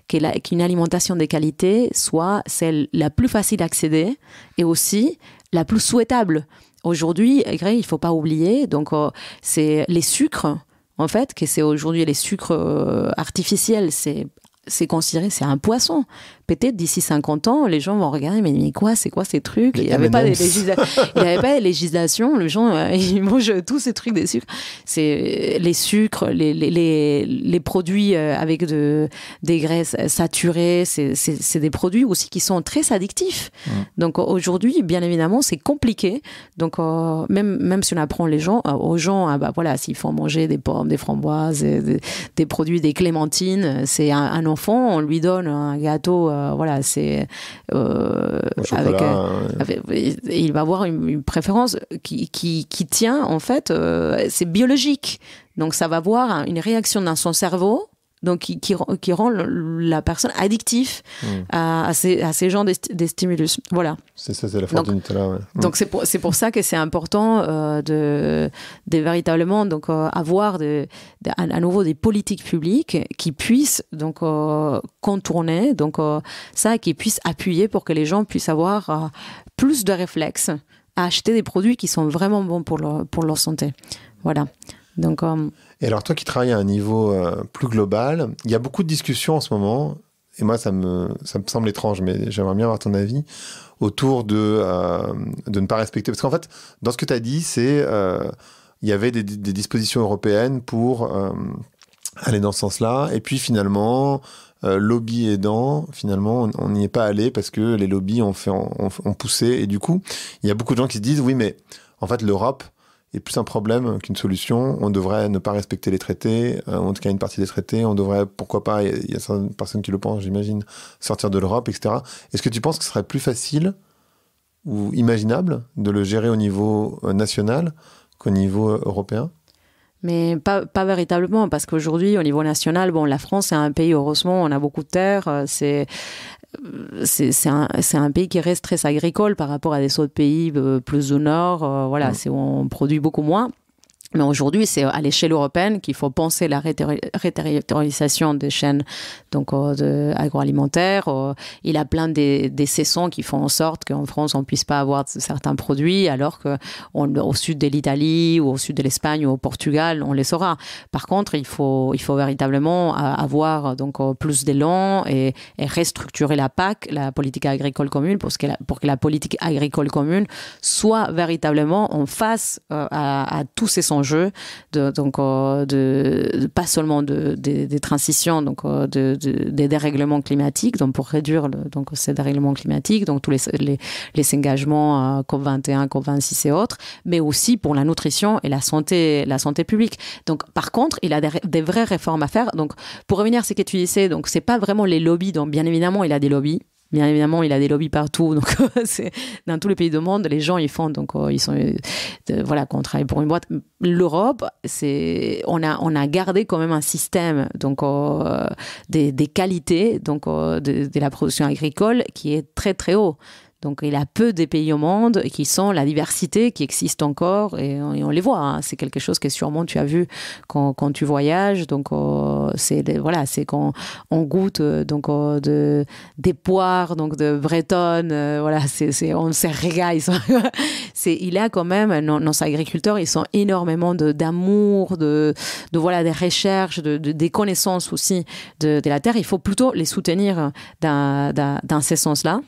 Speaker 2: qu'une alimentation de qualité soit celle la plus facile d'accéder et aussi la plus souhaitable. Aujourd'hui, il ne faut pas oublier, donc, c'est les sucres, en fait, que c'est aujourd'hui les sucres artificiels, c'est considéré, c'est un poisson. Peut-être d'ici 50 ans, les gens vont regarder, mais quoi, c'est quoi ces trucs? Il n'y avait pas de législation, les gens, ils mangent tous ces trucs des sucres. C'est les sucres, les produits avec des graisses saturées, c'est des produits aussi qui sont très addictifs. Donc aujourd'hui, bien évidemment, c'est compliqué. Donc même si on apprend aux gens, voilà, s'il faut manger des pommes, des framboises, des produits, des clémentines, c'est un enfant, on lui donne un gâteau, voilà, c'est il va avoir une préférence qui tient, en fait, c'est biologique. Donc ça va avoir une réaction dans son cerveau, donc qui rend la personne addictive à ces genres de stimulus. Voilà.
Speaker 1: C'est ça, c'est la force du Nutella. Ouais.
Speaker 2: Donc c'est pour ça que c'est important de véritablement donc avoir à nouveau des politiques publiques qui puissent donc contourner donc ça, qui puissent appuyer pour que les gens puissent avoir plus de réflexes à acheter des produits qui sont vraiment bons pour leur santé. Voilà. Donc,
Speaker 1: Et alors toi qui travailles à un niveau plus global, il y a beaucoup de discussions en ce moment, et moi ça me semble étrange, mais j'aimerais bien avoir ton avis, autour de ne pas respecter. Parce qu'en fait, dans ce que tu as dit, c'est il y avait des dispositions européennes pour aller dans ce sens-là, et puis finalement, lobby aidant, finalement on n'y est pas allé parce que les lobbies ont poussé, et du coup, il y a beaucoup de gens qui se disent, oui mais en fait l'Europe est plus un problème qu'une solution. On devrait ne pas respecter les traités, en tout cas une partie des traités. On devrait, pourquoi pas, il y a certaines personnes qui le pensent, j'imagine, sortir de l'Europe, etc. Est-ce que tu penses que ce serait plus facile ou imaginable de le gérer au niveau national qu'au niveau européen ?
Speaker 2: Mais pas véritablement, parce qu'aujourd'hui, au niveau national, bon, la France est un pays, heureusement, on a beaucoup de terres, c'est un pays qui reste très agricole par rapport à des autres pays plus au nord, voilà, on produit beaucoup moins. Mais aujourd'hui, c'est à l'échelle européenne qu'il faut penser la réterritorialisation des chaînes donc, agroalimentaires. Il y a plein des saisons qui font en sorte qu'en France, on ne puisse pas avoir certains produits, alors qu'au sud de l'Italie, ou au sud de l'Espagne, ou au Portugal, on les aura. Par contre, il faut véritablement avoir donc, plus d'élan et restructurer la PAC, la politique agricole commune, pour que la politique agricole commune soit véritablement en face à tous ces enjeux. Donc pas seulement des transitions, donc des dérèglements climatiques, donc pour réduire donc ces dérèglements climatiques, donc tous les engagements COP21, COP26 et autres, mais aussi pour la nutrition et la santé publique. Donc par contre, il a des vraies réformes à faire. Donc pour revenir à ce que tu disais, donc c'est pas vraiment les lobbies. Donc bien évidemment, il a des lobbies. Bien évidemment, il a des lobbies partout. Donc, c'est dans tous les pays du monde, les gens ils font. Donc, ils sont voilà, qu'on travaille pour une boîte. L'Europe, on a gardé quand même un système donc des qualités donc de la production agricole qui est très très haut. Donc, il y a peu de pays au monde qui sont la diversité qui existe encore, et on les voit. Hein. C'est quelque chose que sûrement tu as vu quand tu voyages. Donc, c'est quand on goûte donc des poires, donc de bretonnes. Voilà, on se régale. Il y a quand même nos agriculteurs, ils sont énormément d'amour, de voilà, des recherches, des connaissances aussi de la terre. Il faut plutôt les soutenir dans ce sens-là.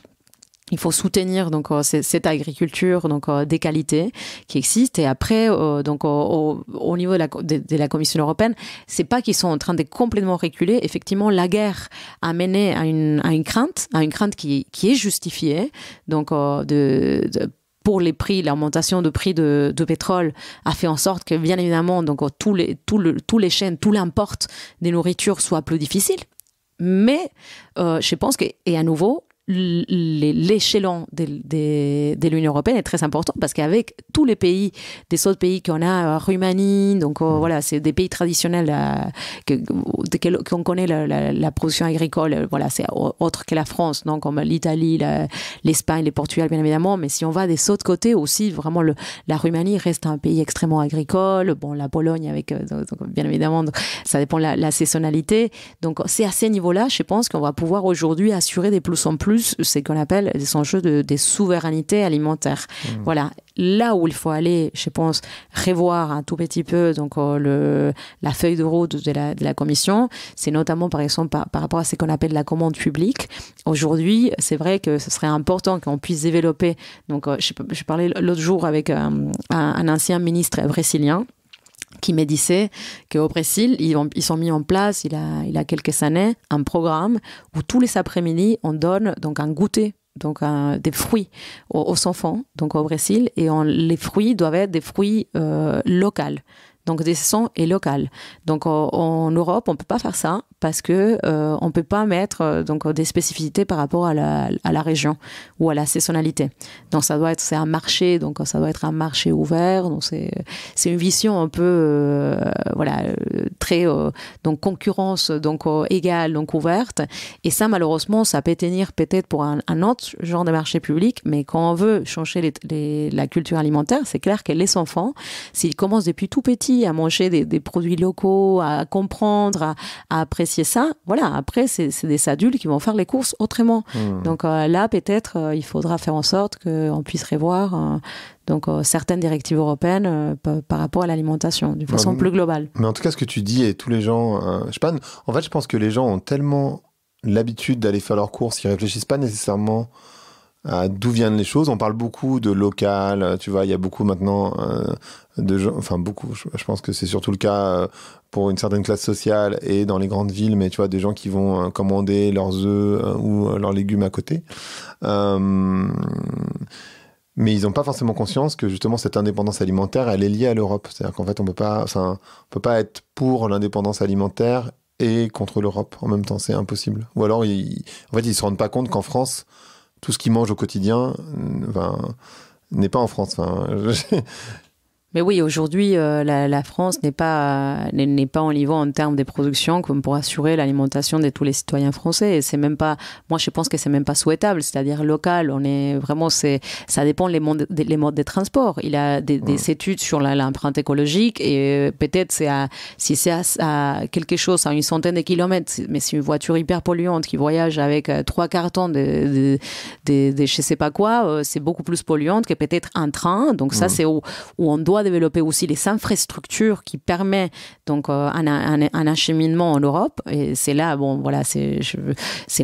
Speaker 2: Il faut soutenir donc cette agriculture donc des qualités qui existent, et après donc au niveau de la Commission européenne, c'est pas qu'ils sont en train de complètement reculer. Effectivement, la guerre a mené à une crainte qui est justifiée, donc pour les prix, l'augmentation de prix de pétrole a fait en sorte que bien évidemment donc tous les chaînes, tout l'import des nourritures soit plus difficile. Mais je pense que, et à nouveau, l'échelon de l'Union européenne est très important parce qu'avec tous les pays, des autres pays qu'on a, Roumanie, donc voilà, c'est des pays traditionnels qu'on connaît la production agricole, voilà, c'est autre que la France, donc comme l'Italie, l'Espagne, le Portugal, bien évidemment, mais si on va des autres côtés aussi, vraiment la Roumanie reste un pays extrêmement agricole, bon, la Pologne avec, donc, bien évidemment, donc, ça dépend de la saisonnalité, donc c'est à ces niveaux-là, je pense qu'on va pouvoir aujourd'hui assurer de plus en plus ce qu'on appelle des enjeux des souverainetés alimentaires. Voilà. Là où il faut aller, je pense, revoir un tout petit peu donc, la feuille de route de la Commission, c'est notamment, par exemple, par rapport à ce qu'on appelle la commande publique. Aujourd'hui, c'est vrai que ce serait important qu'on puisse développer. Donc, je parlais l'autre jour avec un ancien ministre brésilien qui me disait qu'au Brésil, ils ont mis en place, il y a quelques années, un programme où tous les après-midi, on donne donc un goûter, donc des fruits aux enfants, donc au Brésil, et les fruits doivent être des fruits locaux. Donc des saisons et locales. Donc en Europe, on peut pas faire ça parce que on peut pas mettre donc des spécificités par rapport à la région ou à la saisonnalité. Donc c'est un marché, donc ça doit être un marché ouvert. Donc c'est une vision un peu voilà très donc concurrence donc égale donc ouverte. Et ça malheureusement ça peut tenir peut-être pour un autre genre de marché public, mais quand on veut changer la culture alimentaire, c'est clair que les enfants, s'ils commencent depuis tout petit à manger des produits locaux, à comprendre, à apprécier ça. Voilà, après, c'est des adultes qui vont faire les courses autrement. Donc là, peut-être, il faudra faire en sorte qu'on puisse revoir donc, certaines directives européennes par rapport à l'alimentation, d'une façon plus globale.
Speaker 1: Mais en tout cas, ce que tu dis, et tous les gens... je sais pas, en fait, je pense que les gens ont tellement l'habitude d'aller faire leurs courses, ils réfléchissent pas nécessairement à d'où viennent les choses. On parle beaucoup de local, tu vois, il y a beaucoup maintenant de gens, enfin beaucoup, je pense que c'est surtout le cas pour une certaine classe sociale et dans les grandes villes, mais tu vois, des gens qui vont commander leurs œufs ou leurs légumes à côté. Mais ils n'ont pas forcément conscience que justement cette indépendance alimentaire, elle est liée à l'Europe. C'est-à-dire qu'en fait, on peut pas être pour l'indépendance alimentaire et contre l'Europe en même temps, c'est impossible. Ou alors, en fait, ils se rendent pas compte qu'en France, tout ce qu'ils mangent au quotidien n'est pas en France.
Speaker 2: Mais oui, aujourd'hui, la France n'est pas au niveau en termes de production comme pour assurer l'alimentation de tous les citoyens français. Et c'est même pas, moi, je pense que c'est même pas souhaitable. C'est-à-dire local, on est vraiment, ça dépend les modes de transport. Il y a des études sur l'empreinte écologique et peut-être si c'est à quelque chose à une centaine de kilomètres, mais c'est une voiture hyper polluante qui voyage avec 3 cartons de je sais pas quoi, c'est beaucoup plus polluante que peut-être un train. Donc ça, c'est où on doit développer aussi les infrastructures qui permettent donc un acheminement en Europe. Et c'est là, bon, voilà, c'est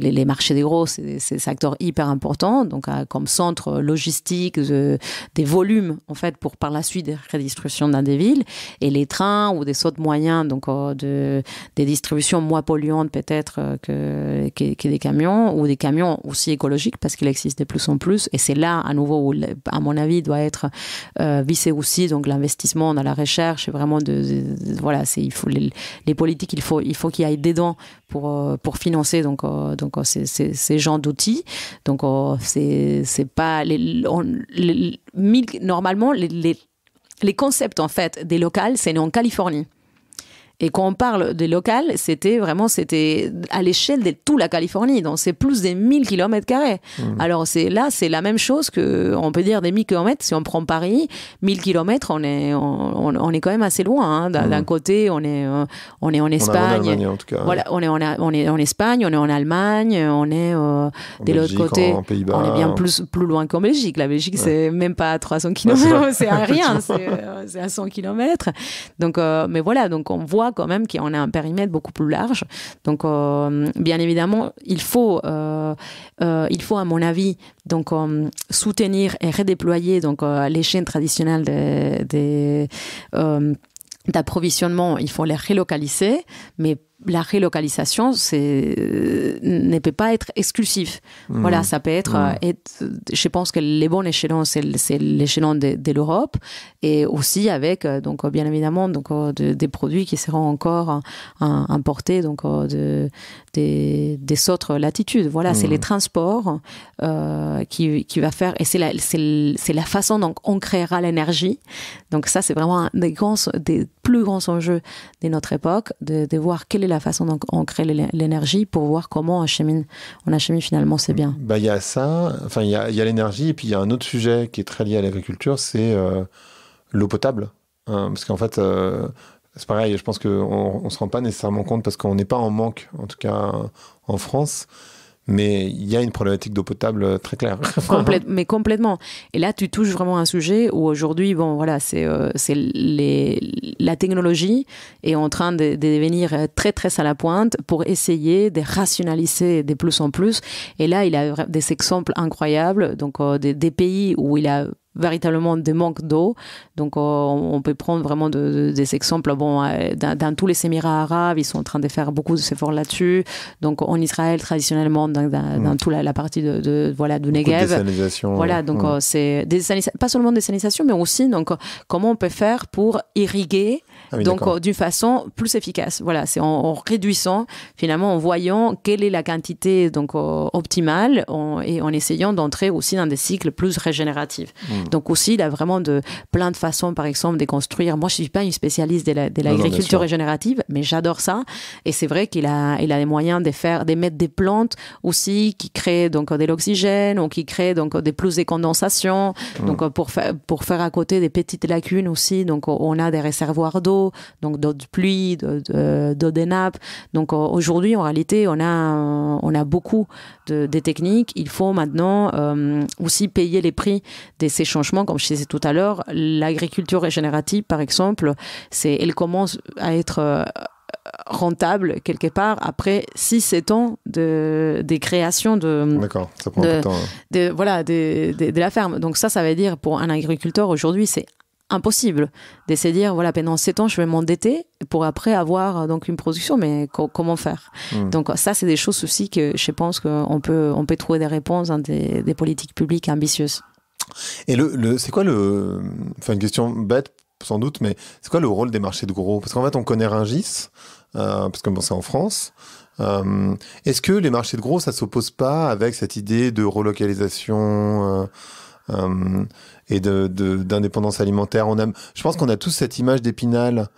Speaker 2: les marchés des gros, c'est des acteurs hyper importants, donc comme centre logistique des volumes en fait pour par la suite des redistributions dans des villes. Et les trains ou des autres moyens donc des distributions moins polluantes peut-être que des camions, ou des camions aussi écologiques parce qu'il existe de plus en plus. Et c'est là à nouveau où, à mon avis, doit être visé aussi donc l'investissement dans la recherche et vraiment voilà, il faut les politiques, il faut qu'il y ait dedans pour financer donc ces genres d'outils. Donc c'est pas normalement les concepts en fait des locales, c'est né en Californie. Et quand on parle des locales, c'était à l'échelle de toute la Californie. Donc, c'est plus de 1000 km². Alors, c'est la même chose que, on peut dire des 1000 km. Si on prend Paris, 1000 km, on est quand même assez loin, hein. D'un côté, on est en Espagne.
Speaker 1: En Allemagne, en tout cas.
Speaker 2: Voilà, on est en Espagne, on est en Allemagne, on est, de l'autre côté, on est bien plus loin qu'en Belgique. La Belgique, c'est même pas à 300 km. C'est à rien. C'est à 100 km. Donc, mais voilà, donc on voit quand même qu'on a un périmètre beaucoup plus large. Donc, bien évidemment, il faut à mon avis, donc soutenir et redéployer donc les chaînes traditionnelles d'approvisionnement. Il faut les relocaliser, mais la relocalisation ne peut pas être exclusif. Voilà, ça peut être, je pense que les bons échelons, c'est l'échelon de l'Europe, et aussi avec, donc, bien évidemment, donc, des produits qui seront encore importés donc, des autres latitudes. Voilà, c'est les transports qui va faire, et c'est la façon dont on créera l'énergie. Donc ça, c'est vraiment un des plus grands enjeux de notre époque, de voir quelle est la façon dont on crée l'énergie pour voir comment on achemine finalement ces biens.
Speaker 1: Il y a ça, enfin il y a l'énergie, et puis il y a un autre sujet qui est très lié à l'agriculture, c'est l'eau potable. Parce qu'en fait, c'est pareil, je pense qu'on ne se rend pas nécessairement compte parce qu'on n'est pas en manque, en tout cas en France. Mais il y a une problématique d'eau potable très claire.
Speaker 2: Mais complètement. Et là, tu touches vraiment un sujet où aujourd'hui, bon, voilà, la technologie est en train de devenir très, très à la pointe pour essayer de rationaliser de plus en plus. Et là, il a des exemples incroyables, donc des pays où il a véritablement des manques d'eau. Donc, on peut prendre vraiment des exemples. Bon, dans tous les Émirats arabes, ils sont en train de faire beaucoup d'efforts là-dessus. Donc, en Israël, traditionnellement, dans toute la partie du Negev. Voilà, donc c'est pas seulement des salinisations, mais aussi donc comment on peut faire pour irriguer d'une façon plus efficace. Voilà, c'est en réduisant, finalement, en voyant quelle est la quantité donc optimale et en essayant d'entrer aussi dans des cycles plus régénératifs. Donc aussi, il a vraiment plein de façons, par exemple, de construire. Moi, je ne suis pas une spécialiste de l'agriculture régénérative, mais j'adore ça. Et c'est vrai qu'il a les moyens de mettre des plantes aussi qui créent donc de l'oxygène ou qui créent donc plus de condensation. Donc pour faire à côté des petites lacunes aussi. Donc on a des réservoirs d'eau, donc d'eau de pluie, d'eau des nappes. Donc aujourd'hui, en réalité, on a beaucoup de techniques. Il faut maintenant aussi payer les prix de ces changements. Comme je disais tout à l'heure, l'agriculture régénérative, par exemple, elle commence à être rentable quelque part après 6-7 ans de création
Speaker 1: D'accord, ça prend un peu de temps.
Speaker 2: De la ferme. Donc ça veut dire pour un agriculteur aujourd'hui, c'est impossible de se dire voilà, pendant 7 ans je vais m'endetter pour après avoir donc une production, mais comment faire? Donc ça, c'est des choses aussi que je pense qu'on peut trouver des réponses dans des politiques publiques ambitieuses.
Speaker 1: Et c'est quoi enfin une question bête sans doute, mais c'est quoi le rôle des marchés de gros? Parce qu'en fait, on connaît Rungis, parce que bon, c'est en France. Est-ce que les marchés de gros, ça s'oppose pas avec cette idée de relocalisation et d'indépendance alimentaire? Je pense qu'on a tous cette image d'Épinal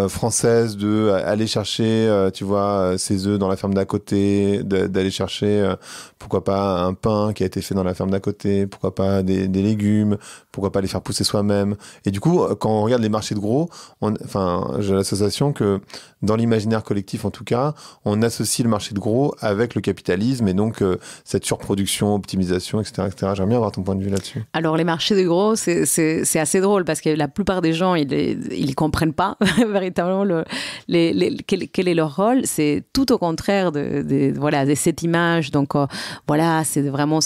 Speaker 1: française de aller chercher tu vois ses œufs dans la ferme d'à côté, d'aller chercher pourquoi pas un pain qui a été fait dans la ferme d'à côté, pourquoi pas des légumes, pourquoi pas les faire pousser soi-même. Et du coup, quand on regarde les marchés de gros, j'ai l'association que dans l'imaginaire collectif en tout cas, on associe le marché de gros avec le capitalisme et donc cette surproduction, optimisation, etc., etc. J'aimerais bien avoir ton point de vue là-dessus.
Speaker 2: Alors les marchés de gros, c'est assez drôle parce que la plupart des gens, ils comprennent pas véritablement quel est leur rôle. C'est tout au contraire de cette image. Donc voilà, c'est vraiment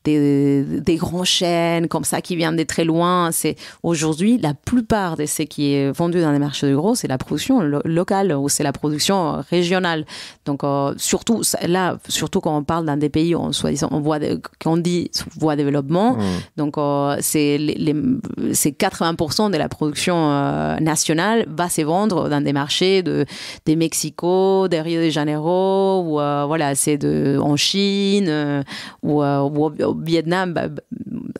Speaker 2: des grands chaînes comme ça qui viennent de très loin. C'est aujourd'hui la plupart de ce qui est vendu dans les marchés de gros, c'est la production locale ou c'est la production régionale. Donc surtout quand on parle dans des pays où qu'on dit voie développement, donc c'est 80% de la production nationale va se vendre dans des marchés de Mexico, de Rio de Janeiro, ou voilà, c'est en Chine, ou au Vietnam,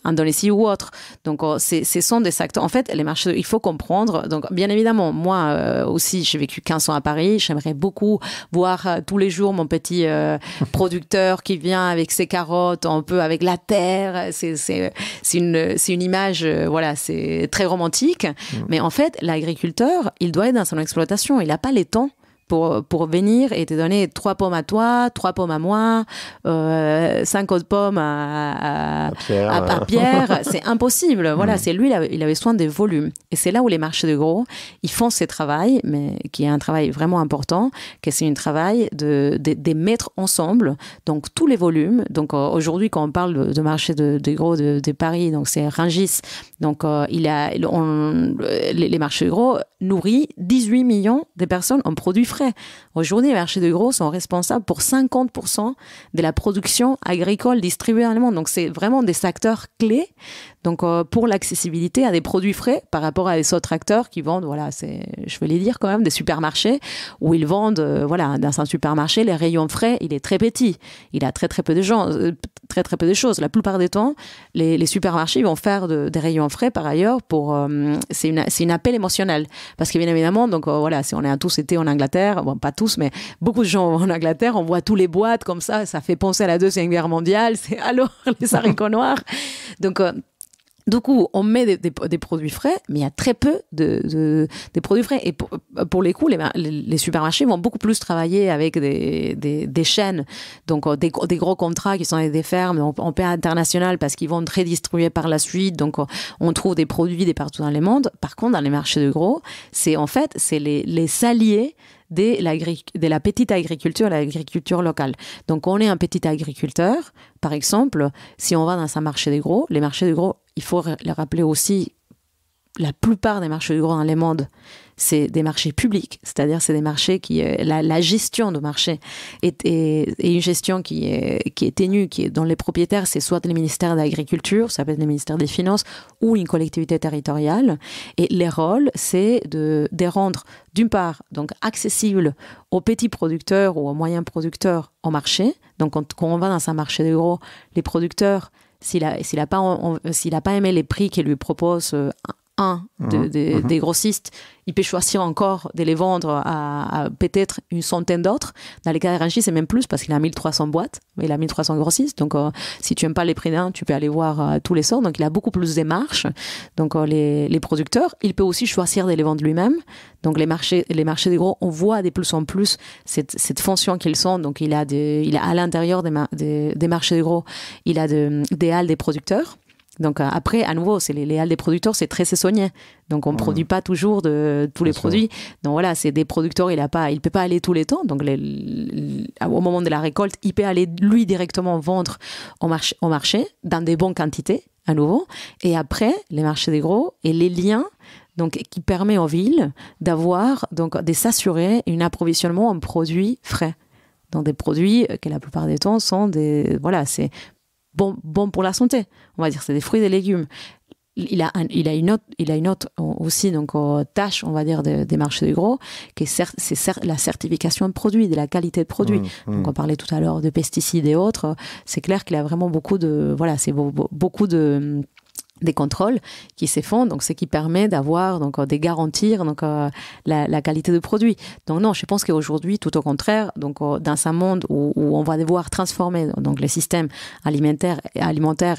Speaker 2: Indonésie ou autre. Donc ce sont des acteurs. En fait, les marchés, il faut comprendre. Donc bien évidemment, moi aussi, j'ai vécu 15 ans à Paris. J'aimerais beaucoup voir tous les jours mon petit producteur qui vient avec ses carottes, un peu avec la terre. C'est une image, voilà, c'est très romantique. Mais en fait, l'agriculteur, il doit être dans son exploitation. Il n'a pas les temps pour venir et te donner 3 pommes à toi, 3 pommes à moi, 5 autres pommes à Pierre. C'est impossible. Voilà, c'est lui, il a besoin des volumes. Et c'est là où les marchés de gros, ils font ce travail, mais qui est un travail vraiment important, que c'est un travail de mettre ensemble donc tous les volumes. Donc aujourd'hui, quand on parle de marché de gros de Paris, donc c'est Rungis. Donc les marchés de gros nourrissent 18 millions de personnes en produits frais. frais. Aujourd'hui, les marchés de gros sont responsables pour 50% de la production agricole distribuée dans le monde. Donc, c'est vraiment des acteurs clés donc, pour l'accessibilité à des produits frais par rapport à des autres acteurs qui vendent, voilà, je vais les dire quand même, des supermarchés où ils vendent, voilà, dans un supermarché, les rayons frais, il est très petit. Il a très peu de gens, très peu de choses. La plupart des temps, les supermarchés vont faire des rayons frais par ailleurs pour, c'est une appel émotionnel. Parce que bien évidemment, donc voilà, si on a tous été en Angleterre, bon, pas tous, mais beaucoup de gens en Angleterre, on voit tous les boîtes comme ça fait penser à la Deuxième Guerre mondiale, c'est alors les haricots noirs. Donc, du coup, on met des produits frais, mais il y a très peu des produits frais. Et pour les coups, les supermarchés vont beaucoup plus travailler avec des chaînes, donc des gros contrats qui sont avec des fermes en paix internationale parce qu'ils vont très distribuer par la suite. Donc, on trouve des produits de partout dans le monde. Par contre, dans les marchés de gros, c'est les alliés de la petite agriculture, l'agriculture locale. Donc, on est un petit agriculteur. Par exemple, si on va dans un marché de gros, les marchés de gros, il faut le rappeler aussi, la plupart des marchés de gros dans le monde, c'est des marchés publics, c'est-à-dire c'est des marchés qui la gestion de marché est une gestion qui est ténue, dont les propriétaires c'est soit le ministère de l'Agriculture, ça peut être le ministère des Finances ou une collectivité territoriale, et les rôles c'est de rendre d'une part donc accessible aux petits producteurs ou aux moyens producteurs au marché. Donc quand on va dans un marché de gros, les producteurs s'il a pas aimé les prix qu'ils lui proposent des grossistes, il peut choisir encore de les vendre à peut-être une centaine d'autres. Dans les cas de Rungis, c'est même plus parce qu'il a 1300 boîtes, mais il a 1300 grossistes. Donc, si tu n'aimes pas les prix d'un, tu peux aller voir tous les sorts. Donc, il a beaucoup plus de marges. Donc, les producteurs, il peut aussi choisir de les vendre lui-même. Donc, les marchés des gros, on voit de plus en plus cette fonction qu'ils sont. Donc, il a à l'intérieur des marchés des gros, il a des halles des producteurs. Donc après, à nouveau, c'est les halles des producteurs, c'est très saisonnier. Donc on ne produit pas toujours tous les produits. Donc voilà, c'est des producteurs, il peut pas aller tous les temps. Donc au moment de la récolte, il peut aller lui directement vendre au marché dans des bonnes quantités, à nouveau. Et après, les marchés des gros et les liens donc, qui permet aux villes de s'assurer un approvisionnement en produits frais. Donc des produits que la plupart des temps sont c'est bon pour la santé, on va dire, c'est des fruits et des légumes. Il a une autre aussi donc tâche, on va dire, des marchés de gros, qui est la certification de produits, de la qualité de produits. Donc on parlait tout à l'heure de pesticides et autres. C'est clair qu'il a vraiment beaucoup de des contrôles qui se font, donc ce qui permet d'avoir de garantir la qualité de produit. Donc non, je pense qu'aujourd'hui, tout au contraire, donc dans un monde où on va devoir transformer donc les systèmes alimentaires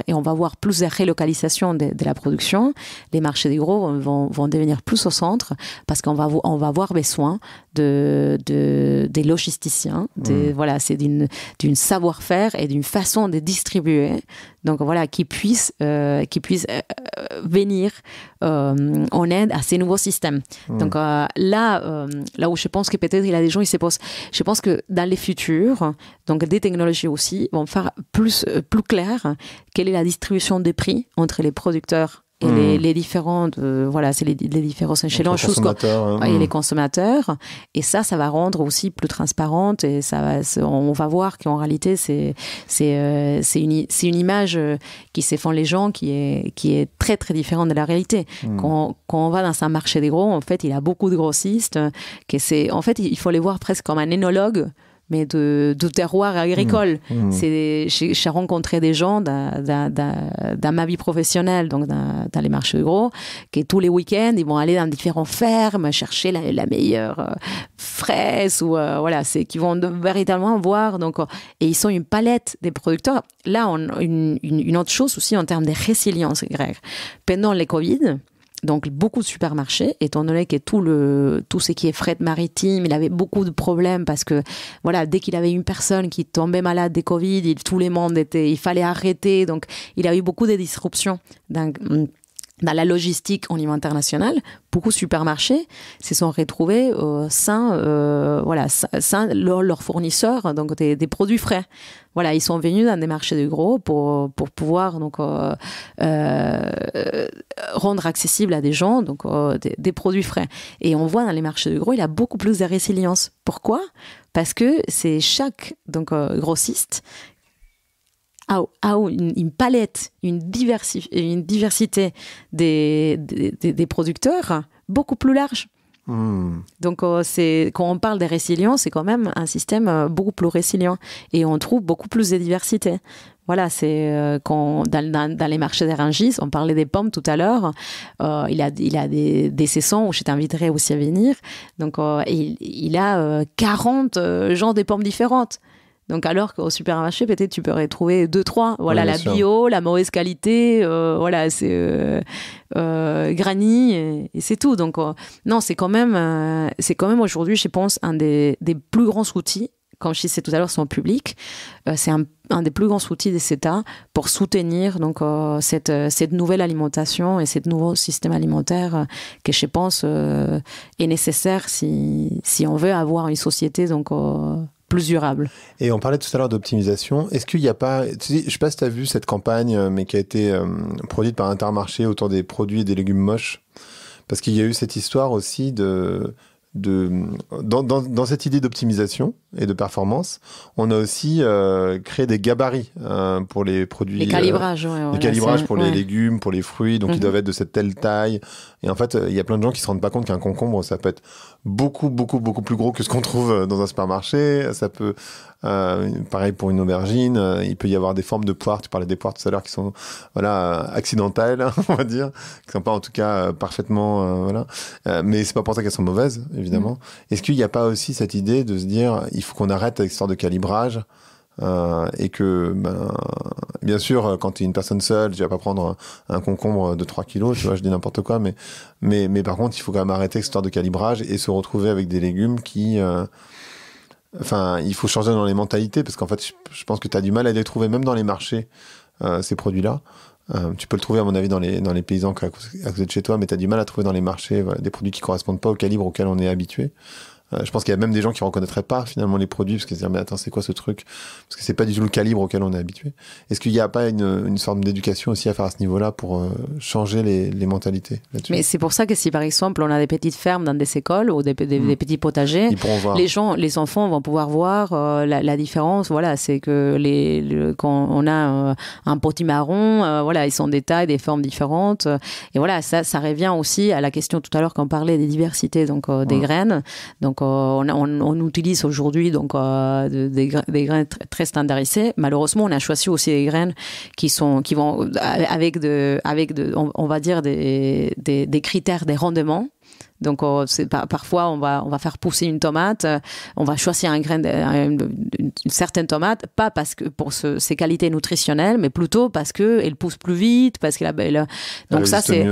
Speaker 2: et on va voir plus de relocalisation de la production, les marchés des gros vont devenir plus au centre parce qu'on va avoir besoin des logisticiens, c'est d'une savoir-faire et d'une façon de distribuer, donc voilà, qui puissent venir en aide à ces nouveaux systèmes. Donc là où je pense que peut-être il y a des gens, ils se posent, je pense que dans les futurs, donc des technologies aussi vont faire plus clair quelle est la distribution des prix entre les producteurs et les différentes c'est les différents échelons et les consommateurs, et ça va rendre aussi plus transparente, et on va voir qu'en réalité c'est une image qui se font les gens qui est très très différente de la réalité. Quand on va dans un marché des gros, en fait il y a beaucoup de grossistes en fait il faut les voir presque comme un énologue mais de terroir agricole. J'ai rencontré des gens dans ma vie professionnelle, donc dans les marchés de gros, qui tous les week-ends, ils vont aller dans différentes fermes, chercher la meilleure fraise, ou c'est qui vont véritablement voir, donc, et ils sont une palette des producteurs. Là, une autre chose aussi en termes de résilience grecque. Pendant les Covid, donc beaucoup de supermarchés, étant donné que tout ce qui est fret maritime, il avait beaucoup de problèmes parce que dès qu'il avait une personne qui tombait malade des Covid, tout le monde il fallait arrêter, donc il y a eu beaucoup de disruptions dans la logistique au niveau international, beaucoup de supermarchés se sont retrouvés sans leurs fournisseurs, donc des produits frais. Voilà, ils sont venus dans des marchés de gros pour pouvoir donc rendre accessible à des gens donc des produits frais. Et on voit dans les marchés de gros, il y a beaucoup plus de résilience. Pourquoi ? Parce que c'est chaque grossiste a une palette, une diversité des producteurs beaucoup plus large. Donc, quand on parle de résilience, c'est quand même un système beaucoup plus résilient et on trouve beaucoup plus de diversité. Voilà, c'est dans les marchés des Rungis, on parlait des pommes tout à l'heure. Il y a des saisons où je t'inviterai aussi à venir. Donc, il a 40 genres de pommes différentes. Donc, alors qu'au supermarché, peut-être tu peux retrouver 2-3. Voilà, la bio, la mauvaise qualité, voilà, c'est granny et c'est tout. Donc, non, c'est quand même aujourd'hui, je pense, un des plus grands outils. Comme je disais tout à l'heure, son public, c'est un des plus grands outils des CETA pour soutenir donc cette nouvelle alimentation et ce nouveau système alimentaire que je pense est nécessaire si on veut avoir une société donc plus durable.
Speaker 1: Et on parlait tout à l'heure d'optimisation. Est-ce qu'il n'y a pas... je ne sais pas si tu as vu cette campagne, mais qui a été produite par Intermarché autour des produits et des légumes moches. Parce qu'il y a eu cette histoire aussi dans cette idée d'optimisation et de performance, on a aussi créé des gabarits pour les produits.
Speaker 2: Les calibrages,
Speaker 1: les calibrages pour les légumes, pour les fruits, donc ils doivent être de cette telle taille. Et en fait, il y a plein de gens qui se rendent pas compte qu'un concombre, ça peut être beaucoup plus gros que ce qu'on trouve dans un supermarché. Ça peut, pareil pour une aubergine, il peut y avoir des formes de poires. Tu parlais des poires tout à l'heure qui sont, accidentelles, on va dire, qui sont pas en tout cas parfaitement, mais c'est pas pour ça qu'elles sont mauvaises, évidemment. Est-ce qu'il n'y a pas aussi cette idée de se dire, il faut qu'on arrête avec cette sorte de calibrage et que, bien sûr, quand tu es une personne seule, tu vas pas prendre un concombre de 3 kilos, tu vois, je dis n'importe quoi, mais par contre, il faut quand même arrêter avec cette sorte de calibrage et se retrouver avec des légumes qui... il faut changer dans les mentalités parce qu'en fait, je pense que tu as du mal à les trouver, même dans les marchés, ces produits-là. Tu peux le trouver, à mon avis, dans les paysans à côté de chez toi, mais tu as du mal à trouver dans les marchés des produits qui correspondent pas au calibre auquel on est habitué. Je pense qu'il y a même des gens qui reconnaîtraient pas finalement les produits parce qu'ils se disent mais attends, c'est quoi ce truc, parce que c'est pas du tout le calibre auquel on est habitué. Est-ce qu'il n'y a pas une sorte d'éducation aussi à faire à ce niveau-là pour changer les mentalités là-dessus?
Speaker 2: Mais c'est pour ça que si par exemple on a des petites fermes dans des écoles ou des petits potagers,
Speaker 1: ils pourront voir.
Speaker 2: Les enfants vont pouvoir voir la différence. Voilà, c'est que quand on a un potimarron, ils sont des tailles, des formes différentes. Et voilà, ça revient aussi à la question tout à l'heure quand on parlait des diversités donc des graines. Donc on utilise aujourd'hui donc des graines très standardisées. Malheureusement, on a choisi aussi des graines qui vont avec on va dire des critères des rendements. Donc parfois on va faire pousser une tomate, on va choisir une certaine tomate, pas parce que pour ses qualités nutritionnelles, mais plutôt parce que elle pousse plus vite, parce qu'elle a donc ça c'est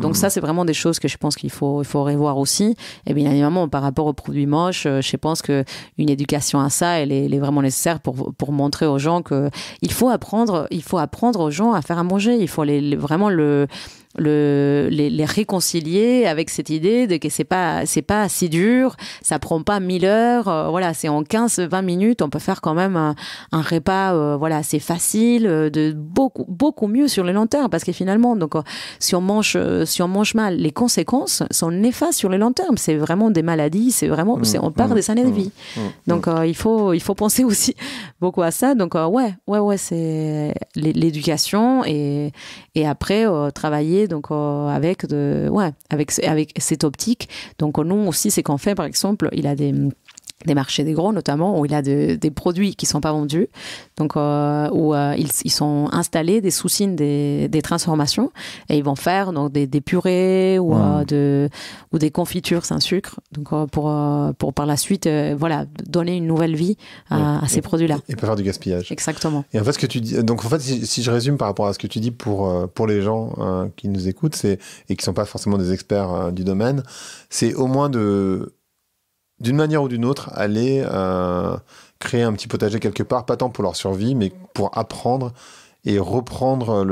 Speaker 2: donc ça c'est vraiment des choses que je pense qu'il faut revoir aussi. Et bien évidemment par rapport aux produits moches, je pense que une éducation à ça elle est vraiment nécessaire pour montrer aux gens que il faut apprendre aux gens à faire à manger, il faut vraiment les réconcilier avec cette idée de que c'est pas si dur, ça prend pas 1000 heures, c'est en 15-20 minutes, on peut faire quand même un repas, c'est facile, de beaucoup mieux sur le long terme, parce que finalement, donc, si on mange mal, les conséquences sont néfastes sur le long terme, c'est vraiment des maladies, on perd des années de vie. Donc, il faut penser aussi beaucoup à ça, donc, c'est l'éducation et après, travailler donc avec cette optique. Donc nous aussi, c'est qu'on fait, par exemple, il a des marchés des gros notamment où il a des produits qui sont pas vendus, donc où ils sont installés des sous-signes des transformations et ils vont faire donc des purées ou des confitures sans sucre, donc pour par la suite donner une nouvelle vie à ces produits-là
Speaker 1: et pas faire du gaspillage.
Speaker 2: Exactement.
Speaker 1: Et en fait ce que tu dis, donc en fait si je résume par rapport à ce que tu dis pour les gens qui nous écoutent et qui sont pas forcément des experts du domaine, c'est au moins d'une manière ou d'une autre, aller créer un petit potager quelque part, pas tant pour leur survie, mais pour apprendre et reprendre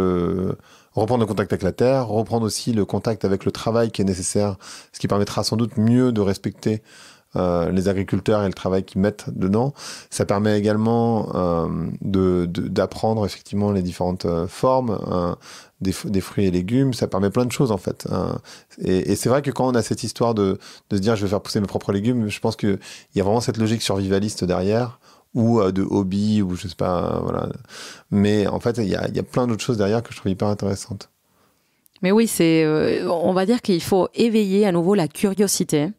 Speaker 1: reprendre le contact avec la terre, reprendre aussi le contact avec le travail qui est nécessaire, ce qui permettra sans doute mieux de respecter les agriculteurs et le travail qu'ils mettent dedans. Ça permet également d'apprendre effectivement les différentes formes des fruits et légumes. Ça permet plein de choses en fait. Et c'est vrai que quand on a cette histoire de se dire je vais faire pousser mes propres légumes, je pense qu'il y a vraiment cette logique survivaliste derrière, ou de hobby, ou je sais pas, voilà. Mais en fait, il y a plein d'autres choses derrière que je trouve hyper intéressantes.
Speaker 2: Mais oui, on va dire qu'il faut éveiller à nouveau la curiosité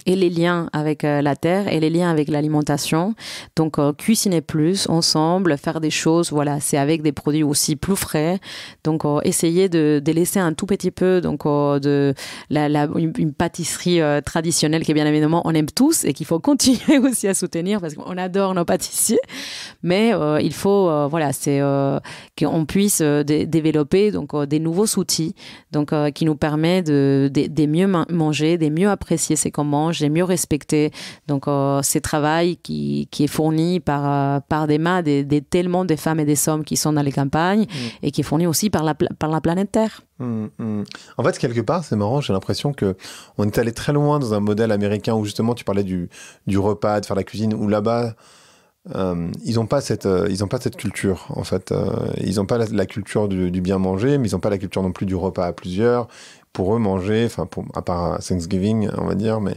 Speaker 2: et les liens avec la terre et les liens avec l'alimentation. Donc, cuisiner plus ensemble, faire des choses, voilà, c'est avec des produits aussi plus frais. Donc, essayer de laisser un tout petit peu donc, une pâtisserie traditionnelle qui, bien évidemment, on aime tous et qu'il faut continuer aussi à soutenir parce qu'on adore nos pâtissiers. Mais il faut, voilà, c'est qu'on puisse développer donc, des nouveaux outils donc, qui nous permettent de mieux manger, de mieux apprécier ces commandes, de mieux respecter donc ce travail qui est fourni par des mains tellement de femmes et des hommes qui sont dans les campagnes et qui est fourni aussi par la planète Terre.
Speaker 1: En fait, quelque part, c'est marrant, j'ai l'impression qu'on est allé très loin dans un modèle américain où justement tu parlais du repas, de faire la cuisine, où là-bas ils n'ont pas cette culture en fait. Ils n'ont pas la culture du bien manger, mais ils n'ont pas la culture non plus du repas à plusieurs. Pour eux, manger, à part Thanksgiving, on va dire, mais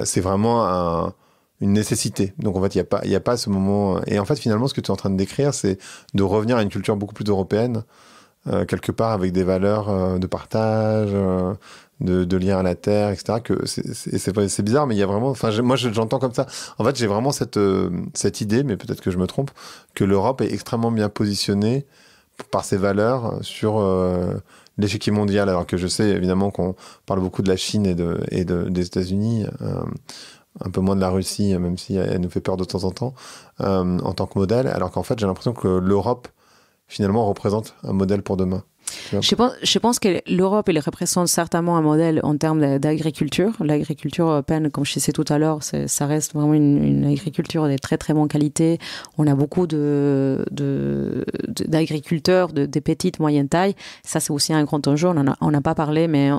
Speaker 1: c'est vraiment une nécessité. Donc en fait, il y a pas ce moment. Et en fait, finalement, ce que tu es en train de décrire, c'est de revenir à une culture beaucoup plus européenne, quelque part avec des valeurs de partage, de lien à la terre, etc. C'est bizarre, mais il y a vraiment. Enfin, moi, j'entends comme ça. En fait, j'ai vraiment cette idée, mais peut-être que je me trompe, que l'Europe est extrêmement bien positionnée par ses valeurs sur l'échiquier mondial, alors que je sais évidemment qu'on parle beaucoup de la Chine et des États-Unis, un peu moins de la Russie, même si elle nous fait peur de temps en temps, en tant que modèle, alors qu'en fait j'ai l'impression que l'Europe finalement représente un modèle pour demain.
Speaker 2: Je pense que l'Europe, elle représente certainement un modèle en termes d'agriculture. L'agriculture européenne, comme je disais tout à l'heure, ça reste vraiment une agriculture de très très bonne qualité. On a beaucoup d'agriculteurs de petites, moyennes tailles. Ça, c'est aussi un grand enjeu. On n'a pas parlé, mais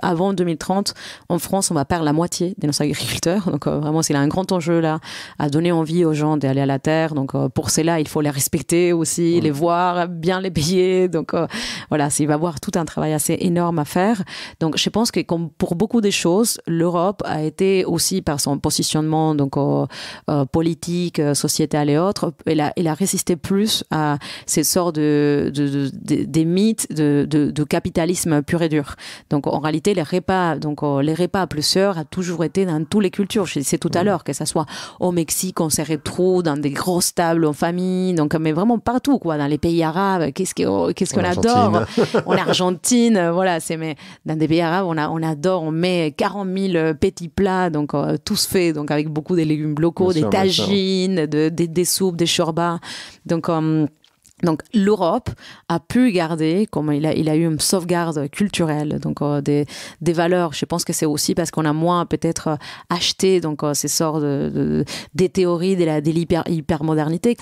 Speaker 2: avant 2030, en France, on va perdre la moitié de nos agriculteurs. Donc vraiment, c'est un grand enjeu là, à donner envie aux gens d'aller à la terre. Donc pour cela, il faut les respecter aussi, les voir, bien les payer. Donc voilà, il va y avoir tout un travail assez énorme à faire. Donc, je pense que comme pour beaucoup de choses, l'Europe a été aussi par son positionnement donc politique, sociétal et autres, elle a résisté plus à ces sortes des mythes de capitalisme pur et dur. Donc, en réalité, les repas à plusieurs a toujours été dans toutes les cultures. Je disais tout à l'heure que ça soit au Mexique, on se retrouve dans des grosses tables en famille, donc mais vraiment partout quoi, dans les pays arabes. Qu'est-ce qu'on adore. En Argentine, voilà, mais dans des pays arabes, on adore, on met 40 000 petits plats, donc tous faits, donc avec beaucoup de légumes locaux, des tagines, des soupes, des shorbas, donc l'Europe a pu garder, comme il a eu une sauvegarde culturelle, donc des valeurs. Je pense que c'est aussi parce qu'on a moins peut-être acheté donc ces sortes des théories de l'hypermodernité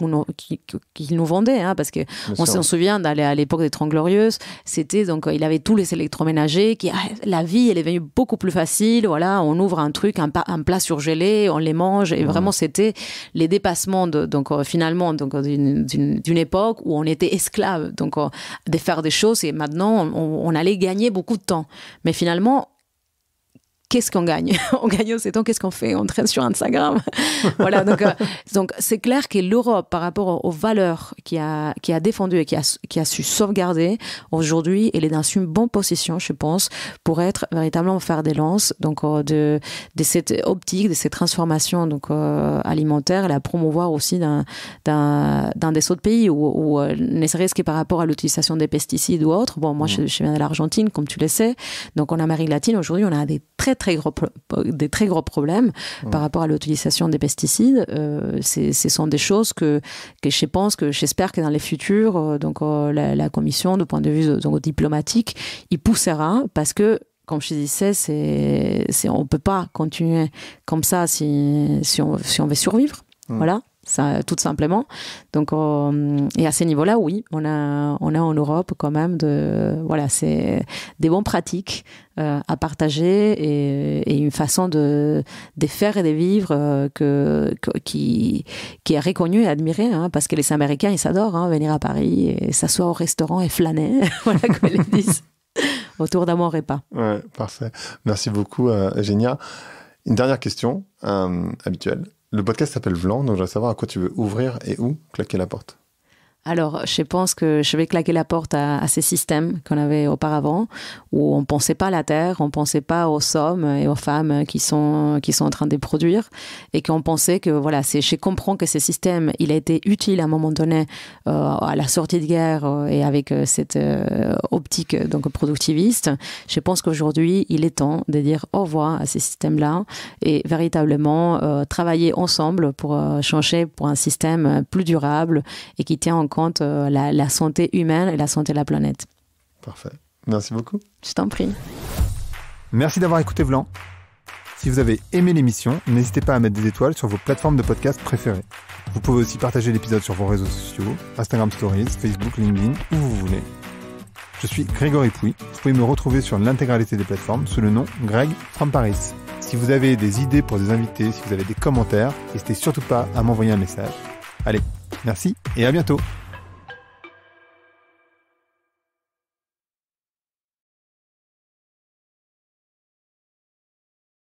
Speaker 2: qu'ils nous vendaient, hein, parce que on s'en souvient à l'époque des 30 Glorieuses, c'était donc il avait tous les électroménagers la vie elle est devenue beaucoup plus facile. Voilà, on ouvre un truc, un plat surgelé, on les mange et vraiment c'était les dépassements finalement d'une époque où on était esclave donc de faire des choses et maintenant on allait gagner beaucoup de temps. Mais finalement, qu'est-ce qu'on gagne? On gagne ces temps, qu'est-ce qu'on fait? On traîne sur Instagram. Voilà, donc c'est clair que l'Europe, par rapport aux valeurs qui a défendu et qui a su sauvegarder, aujourd'hui, elle est dans une bonne position, je pense, pour être véritablement faire des lances donc de cette optique, de cette transformation donc alimentaire, et la promouvoir aussi dans des autres pays où ne serait-ce que par rapport à l'utilisation des pesticides ou autres. Bon, moi, je viens de l'Argentine, comme tu le sais. Donc, en Amérique latine, aujourd'hui, on a des très gros problèmes par rapport à l'utilisation des pesticides. Ce sont des choses que j'espère que dans les futurs, la Commission, du point de vue diplomatique, il poussera parce que, comme je disais, on ne peut pas continuer comme ça si on veut survivre. Voilà. ça, tout simplement. Donc, et à ce niveau-là, oui, on a en Europe quand même c'est des bonnes pratiques à partager et une façon de faire et de vivre qui est reconnue et admirée, hein, parce que les Américains, ils adorent venir à Paris et s'asseoir au restaurant et flâner, voilà, comme ils disent, autour d'un bon repas.
Speaker 1: Ouais, parfait. Merci beaucoup, Eugénia. Une dernière question habituelle. Le podcast s'appelle Vlan, donc je veux savoir à quoi tu veux ouvrir et où claquer la porte.
Speaker 2: Alors, je pense que je vais claquer la porte à ces systèmes qu'on avait auparavant, où on ne pensait pas à la terre, on ne pensait pas aux hommes et aux femmes qui sont en train de produire, et qu'on pensait que, voilà, je comprends que ce système, il a été utile à un moment donné à la sortie de guerre et avec cette optique donc productiviste. Je pense qu'aujourd'hui, il est temps de dire au revoir à ces systèmes-là et véritablement travailler ensemble pour changer pour un système plus durable et qui tient en compte la santé humaine et la santé de la planète.
Speaker 1: Parfait. Merci beaucoup.
Speaker 2: Je t'en prie.
Speaker 1: Merci d'avoir écouté Vlan. Si vous avez aimé l'émission, n'hésitez pas à mettre des étoiles sur vos plateformes de podcast préférées. Vous pouvez aussi partager l'épisode sur vos réseaux sociaux, Instagram Stories, Facebook, LinkedIn, où vous voulez. Je suis Grégory Pouy. Vous pouvez me retrouver sur l'intégralité des plateformes sous le nom Greg from Paris. Si vous avez des idées pour des invités, si vous avez des commentaires, n'hésitez surtout pas à m'envoyer un message. Allez, merci et à bientôt.